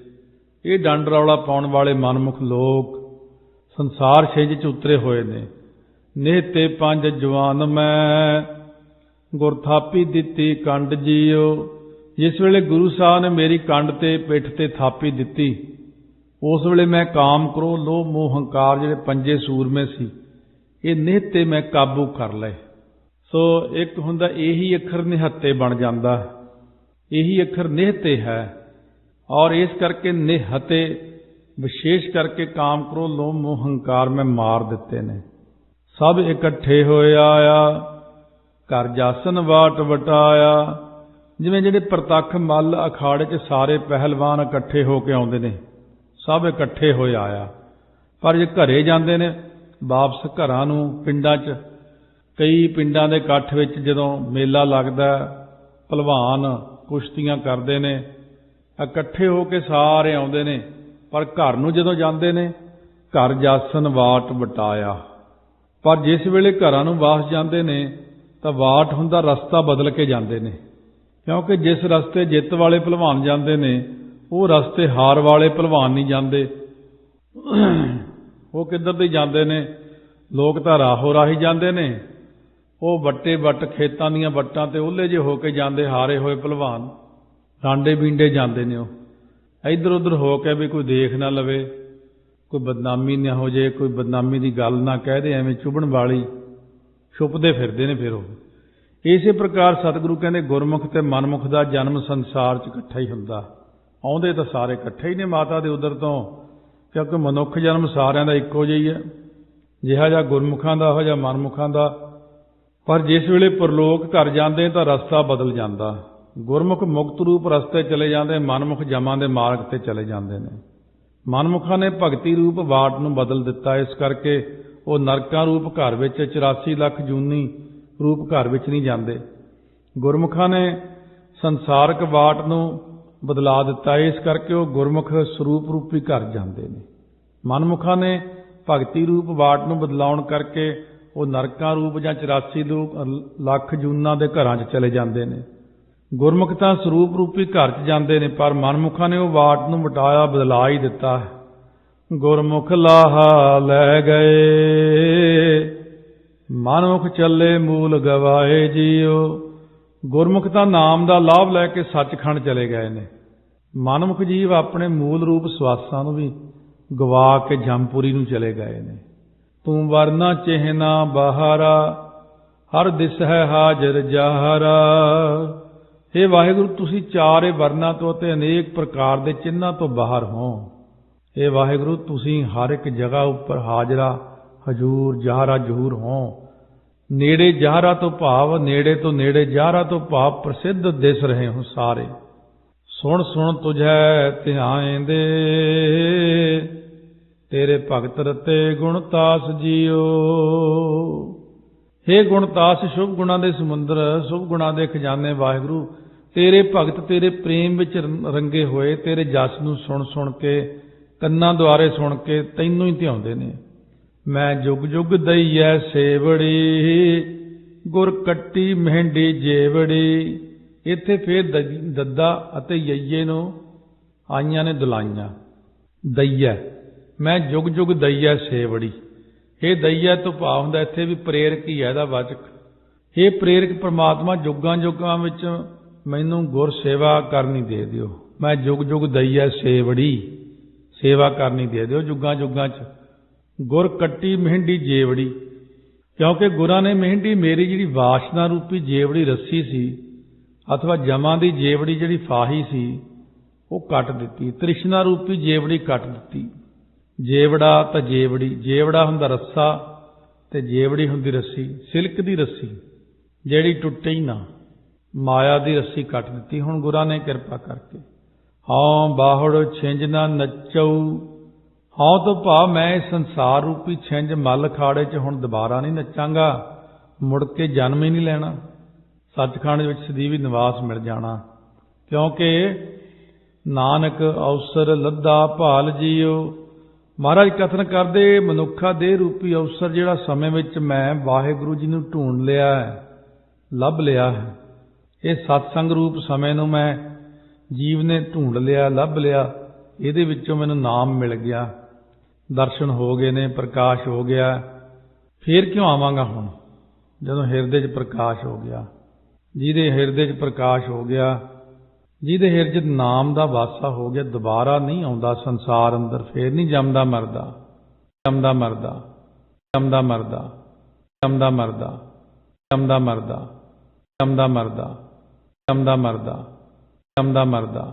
ਇਹ ਡੰਡ ਰੌਲਾ ਪਾਉਣ ਵਾਲੇ ਮਨਮੁਖ ਲੋਕ ਸੰਸਾਰ ਛਿੰਝ 'ਚ ਉਤਰੇ ਹੋਏ ਨੇ। ਨਿਹਤੇ ਪੰਜ ਜਵਾਨ ਮੈਂ, ਗੁਰ ਥਾਪੀ ਦਿੱਤੀ ਕੰਡ ਜੀਓ। ਜਿਸ ਵੇਲੇ ਗੁਰੂ ਸਾਹਿਬ ਨੇ ਮੇਰੀ ਕੰਡ ਤੇ ਪਿੱਠ ਤੇ ਥਾਪੀ ਦਿੱਤੀ, ਉਸ ਵੇਲੇ ਮੈਂ ਕਾਮ, ਕ੍ਰੋਧ, ਲੋਭ, ਮੋਹ, ਹੰਕਾਰ ਜਿਹੜੇ ਪੰਜੇ ਸੂਰਮੇ ਸੀ, ਇਹ ਨਿਹਤੇ ਮੈਂ ਕਾਬੂ ਕਰ ਲਏ। ਸੋ ਇੱਕ ਹੁੰਦਾ ਇਹੀ ਅੱਖਰ ਨਿਹੱਤੇ ਬਣ ਜਾਂਦਾ, ਇਹੀ ਅੱਖਰ ਨਿਹਤੇ ਹੈ। ਔਰ ਇਸ ਕਰਕੇ ਨਿਹੱਤੇ ਵਿਸ਼ੇਸ਼ ਕਰਕੇ ਕਾਮ, ਕ੍ਰੋਧ, ਲੋਭ, ਮੋਹ, ਹੰਕਾਰ ਮੈਂ ਮਾਰ ਦਿੱਤੇ ਨੇ। ਸਭ ਇਕੱਠੇ ਹੋਏ ਆਇਆ, ਘਰ ਜਾਸਨ ਵਾਟ ਵਟਾਇਆ। ਜਿਵੇਂ ਜਿਹੜੇ ਪ੍ਰਤੱਖ ਮੱਲ ਅਖਾੜੇ 'ਚ ਸਾਰੇ ਪਹਿਲਵਾਨ ਇਕੱਠੇ ਹੋ ਕੇ ਆਉਂਦੇ ਨੇ, ਸਭ ਇਕੱਠੇ ਹੋਏ ਆਇਆ। ਪਰ ਜੇ ਘਰੇ ਜਾਂਦੇ ਨੇ ਵਾਪਸ ਘਰਾਂ ਨੂੰ, ਪਿੰਡਾਂ 'ਚ ਕਈ ਪਿੰਡਾਂ ਦੇ ਇਕੱਠ ਵਿੱਚ ਜਦੋਂ ਮੇਲਾ ਲੱਗਦਾ, ਭਲਵਾਨ ਕੁਸ਼ਤੀਆਂ ਕਰਦੇ ਨੇ, ਇਕੱਠੇ ਹੋ ਕੇ ਸਾਰੇ ਆਉਂਦੇ ਨੇ। ਪਰ ਘਰ ਨੂੰ ਜਦੋਂ ਜਾਂਦੇ ਨੇ, ਘਰ ਜਾਸਨ ਵਾਟ ਵਟਾਇਆ। ਪਰ ਜਿਸ ਵੇਲੇ ਘਰਾਂ ਨੂੰ ਵਾਪਸ ਜਾਂਦੇ ਨੇ ਤਾਂ ਵਾਟ ਹੁੰਦਾ ਰਸਤਾ ਬਦਲ ਕੇ ਜਾਂਦੇ ਨੇ, ਕਿਉਂਕਿ ਜਿਸ ਰਸਤੇ ਜਿੱਤ ਵਾਲੇ ਭਲਵਾਨ ਜਾਂਦੇ ਨੇ, ਉਹ ਰਸਤੇ ਹਾਰ ਵਾਲੇ ਭਲਵਾਨ ਨਹੀਂ ਜਾਂਦੇ। ਉਹ ਕਿੱਧਰ ਦੀ ਜਾਂਦੇ ਨੇ? ਲੋਕ ਤਾਂ ਰਾਹੋ ਰਾਹੀ ਜਾਂਦੇ ਨੇ, ਉਹ ਵੱਟੇ ਵੱਟ ਖੇਤਾਂ ਦੀਆਂ ਵੱਟਾਂ ਤੇ ਉਹਲੇ ਜਿਹੇ ਹੋ ਕੇ ਜਾਂਦੇ ਹਾਰੇ ਹੋਏ ਭਲਵਾਨ, ਰਾਂਡੇ ਬੀਂਡੇ ਜਾਂਦੇ ਨੇ। ਉਹ ਇੱਧਰ ਉੱਧਰ ਹੋ ਕੇ ਵੀ ਕੋਈ ਦੇਖ ਨਾ ਲਵੇ, ਕੋਈ ਬਦਨਾਮੀ ਨਾ ਹੋ ਜੇ, ਕੋਈ ਬਦਨਾਮੀ ਦੀ ਗੱਲ ਨਾ ਕਹਿ ਦੇ, ਐਵੇਂ ਚੁਭਣ ਵਾਲੀ ਛੁਪਦੇ ਫਿਰਦੇ ਨੇ। ਫਿਰ ਉਹ ਇਸੇ ਪ੍ਰਕਾਰ ਸਤਿਗੁਰੂ ਕਹਿੰਦੇ ਗੁਰਮੁਖ ਤੇ ਮਨਮੁਖ ਦਾ ਜਨਮ ਸੰਸਾਰ 'ਚ ਇਕੱਠਾ ਹੀ ਹੁੰਦਾ। ਆਉਂਦੇ ਤਾਂ ਸਾਰੇ ਇਕੱਠੇ ਹੀ ਨੇ ਮਾਤਾ ਦੇ ਉਦਰ ਤੋਂ, ਕਿਉਂਕਿ ਮਨੁੱਖ ਜਨਮ ਸਾਰਿਆਂ ਦਾ ਇੱਕੋ ਜਿਹਾ ਹੀ ਹੈ, ਜਿਹਾ ਜਿਹਾ ਗੁਰਮੁਖਾਂ ਦਾ ਉਹ ਜਿਹਾ ਮਨਮੁਖਾਂ ਦਾ। ਪਰ ਜਿਸ ਵੇਲੇ ਪਰਲੋਕ ਘਰ ਜਾਂਦੇ ਤਾਂ ਰਸਤਾ ਬਦਲ ਜਾਂਦਾ। ਗੁਰਮੁਖ ਮੁਕਤ ਰੂਪ ਰਸਤੇ ਚਲੇ ਜਾਂਦੇ, ਮਨਮੁਖ ਜਮਾਂ ਦੇ ਮਾਰਗ ਤੇ ਚਲੇ ਜਾਂਦੇ ਨੇ। ਮਨਮੁਖਾਂ ਨੇ ਭਗਤੀ ਰੂਪ ਵਾਟ ਨੂੰ ਬਦਲ ਦਿੱਤਾ, ਇਸ ਕਰਕੇ ਉਹ ਨਰਕਾਂ ਰੂਪ ਘਰ ਵਿੱਚ 84 ਲੱਖ ਜੂਨੀ ਰੂਪ ਘਰ ਵਿੱਚ ਨਹੀਂ ਜਾਂਦੇ। ਗੁਰਮੁਖਾਂ ਨੇ ਸੰਸਾਰਕ ਵਾਟ ਨੂੰ ਬਦਲਾ ਦਿੱਤਾ, ਇਸ ਕਰਕੇ ਉਹ ਗੁਰਮੁਖ ਸਰੂਪ ਰੂਪੀ ਘਰ ਜਾਂਦੇ ਨੇ। ਮਨਮੁਖਾਂ ਨੇ ਭਗਤੀ ਰੂਪ ਵਾਟ ਨੂੰ ਬਦਲਾਉਣ ਕਰਕੇ ਉਹ ਨਰਕਾਂ ਰੂਪ ਜਾਂ 84 ਲੱਖ ਜੂਨਾਂ ਦੇ ਘਰਾਂ 'ਚ ਚਲੇ ਜਾਂਦੇ ਨੇ। ਗੁਰਮੁਖ ਤਾਂ ਸਰੂਪ ਰੂਪੀ ਘਰ 'ਚ ਜਾਂਦੇ ਨੇ, ਪਰ ਮਨਮੁਖਾਂ ਨੇ ਉਹ ਵਾਟ ਨੂੰ ਮਿਟਾਇਆ, ਬਦਲਾ ਹੀ ਦਿੱਤਾ। ਗੁਰਮੁਖ ਲਾਹਾ ਲੈ ਗਏ, ਮਨਮੁਖ ਚੱਲੇ ਮੂਲ ਗਵਾਏ ਜੀਓ। ਗੁਰਮੁਖ ਤਾਂ ਨਾਮ ਦਾ ਲਾਭ ਲੈ ਕੇ ਸੱਚਖੰਡ ਚਲੇ ਗਏ ਨੇ। ਮਨਮੁਖ ਜੀਵ ਆਪਣੇ ਮੂਲ ਰੂਪ ਸਵਾਸਾਂ ਨੂੰ ਵੀ ਗਵਾ ਕੇ ਜਮਪੁਰੀ ਨੂੰ ਚਲੇ ਗਏ ਨੇ। ਤੂੰ ਵਰਨਾ ਚਿਹਨਾ ਬਹਾਰਾ, ਹਰ ਦਿਸ ਹੈ ਹਾਜ਼ਰ ਜਾਹਰਾ। हे ਵਾਹਿਗੁਰੂ, ਤੁਸੀਂ ਚਾਰੇ ਵਰਨਾਂ ਤੋਂ ਅਤੇ ਅਨੇਕ ਪ੍ਰਕਾਰ ਦੇ ਚਿੰਨ੍ਹਾਂ ਤੋਂ ਬਾਹਰ ਹੋ। हे ਵਾਹਿਗੁਰੂ, ਤੁਸੀਂ ਹਰ ਇੱਕ ਜਗ੍ਹਾ ਉੱਪਰ ਹਾਜ਼ਰਾ, ਹਜੂਰ, ਜਾਹਰਾ, ਜ਼ਹੂਰ ਹੋ। ਨੇੜੇ ਜਾਹਰਾ ਤੋਂ ਭਾਵ, ਨੇੜੇ ਤੋਂ ਨੇੜੇ ਜਾਹਰਾ ਤੋਂ ਭਾਵ ਪ੍ਰਸਿੱਧ ਦਿਸ ਰਹੇ ਹੋ ਸਾਰੇ। ਸੁਣ ਸੁਣ ਤੁਝੈ ਧਿਆਏਂਦੇ, ਤੇਰੇ ਭਗਤ ਰਤੇ ਗੁਣਤਾਸ ਜੀਓ। हे ਗੁਣਤਾਸ, ਸ਼ੁਭ ਗੁਣਾਂ ਦੇ ਸਮੁੰਦਰ, ਸ਼ੁਭ ਗੁਣਾਂ ਦੇ ਖਜ਼ਾਨੇ ਵਾਹਿਗੁਰੂ, ਤੇਰੇ ਭਗਤ ਤੇਰੇ ਪ੍ਰੇਮ ਵਿੱਚ ਰੰਗੇ ਹੋਏ, ਤੇਰੇ ਜਸ ਨੂੰ ਸੁਣ ਸੁਣ ਕੇ, ਕੰਨਾਂ ਦੁਆਰੇ ਸੁਣ ਕੇ ਤੈਨੂੰ ਹੀ ਧਿਆਉਂਦੇ ਨੇ। ਮੈਂ ਜੁਗ ਜੁਗ ਦਈਐ ਸੇਵੜੀ, ਗੁਰ ਕੱਟੀ ਮਹਿੰਡੀ ਜੇਵੜੀ। ਇੱਥੇ ਫੇਰ ਦੱਦਾ ਅਤੇ ਯਈਏ ਨੂੰ ਆਈਆਂ ਨੇ ਦੁਲਾਈਆਂ। ਦਈਐ, ਮੈਂ ਜੁਗ ਜੁਗ ਦਈਐ ਸੇਵੜੀ। ਇਹ ਦਈਐ ਤੋਂ ਭਾਵ ਹੁੰਦਾ ਇੱਥੇ ਵੀ ਪ੍ਰੇਰਕ ਹੀ ਹੈ ਇਹਦਾ ਵਾਚਕ। ਇਹ ਪ੍ਰੇਰਕ ਪ੍ਰਮਾਤਮਾ ਜੁਗਾਂ ਜੁਗਾਂ ਵਿੱਚ मैनू गुर सेवा करनी दे दिओ। मैं जुग जुग दईए सेवड़ी, सेवा करनी दे दिओ जुगां जुगां च। गुर कट्टी मेहंडी जेवड़ी, क्योंकि गुरां ने मेहंदी मेरी जिहड़ी वासना रूपी जेवड़ी रस्सी सी अथवा जमां दी जेवड़ी जिहड़ी फाही सी वो कट दित्ती, तृष्णा रूपी जेवड़ी कट दित्ती। जेवड़ा तो जेवड़ी, जेवड़ा हुंदा रस्सा ते जेवड़ी हुंदी रस्सी, सिल्क दी रस्सी ਜਿਹੜੀ टुटे ही ना, माया दी रस्सी कट दित्ती। हुण गुरां ने किरपा करके हौं बाहुड़ छिंज ना नचऊ, हौं तो भाव मैं इस संसार रूपी छिंज मल खाड़े च हुण दुबारा नहीं नचांगा, मुड़ के जन्म ही नहीं लेना, सचखंड विच सਦੀवी निवास मिल जाना। क्योंकि नानक अवसर लद्दा भाल जीओ, महाराज कथन करदे मनुखा देह रूपी अवसर जिहड़ा समय विच मैं वाहिगुरू जी नूं ढूंढ लिया है, लभ लिया है। ये सत्संग रूप समय नूं मैं जीव ने ढूंढ लिया, लभ लिया, इहदे विचों मैनूं नाम मिल गया, दर्शन हो गए ने, प्रकाश हो गया। फिर क्यों आवांगा हुण जदों हिरदे 'च प्रकाश हो गया। जिहदे हिरदे 'च प्रकाश हो गया, जिहदे हिरदे 'ਚ नाम दा वासा हो गया, दुबारा नहीं आउंदा संसार अंदर, फिर नहीं जमदा मरदा, जमदा मरदा, जमदा मरदा, जमदा मरदा, जमदा मरदा, जमदा मरदा, जमदा मरदा, जमदा मरदा।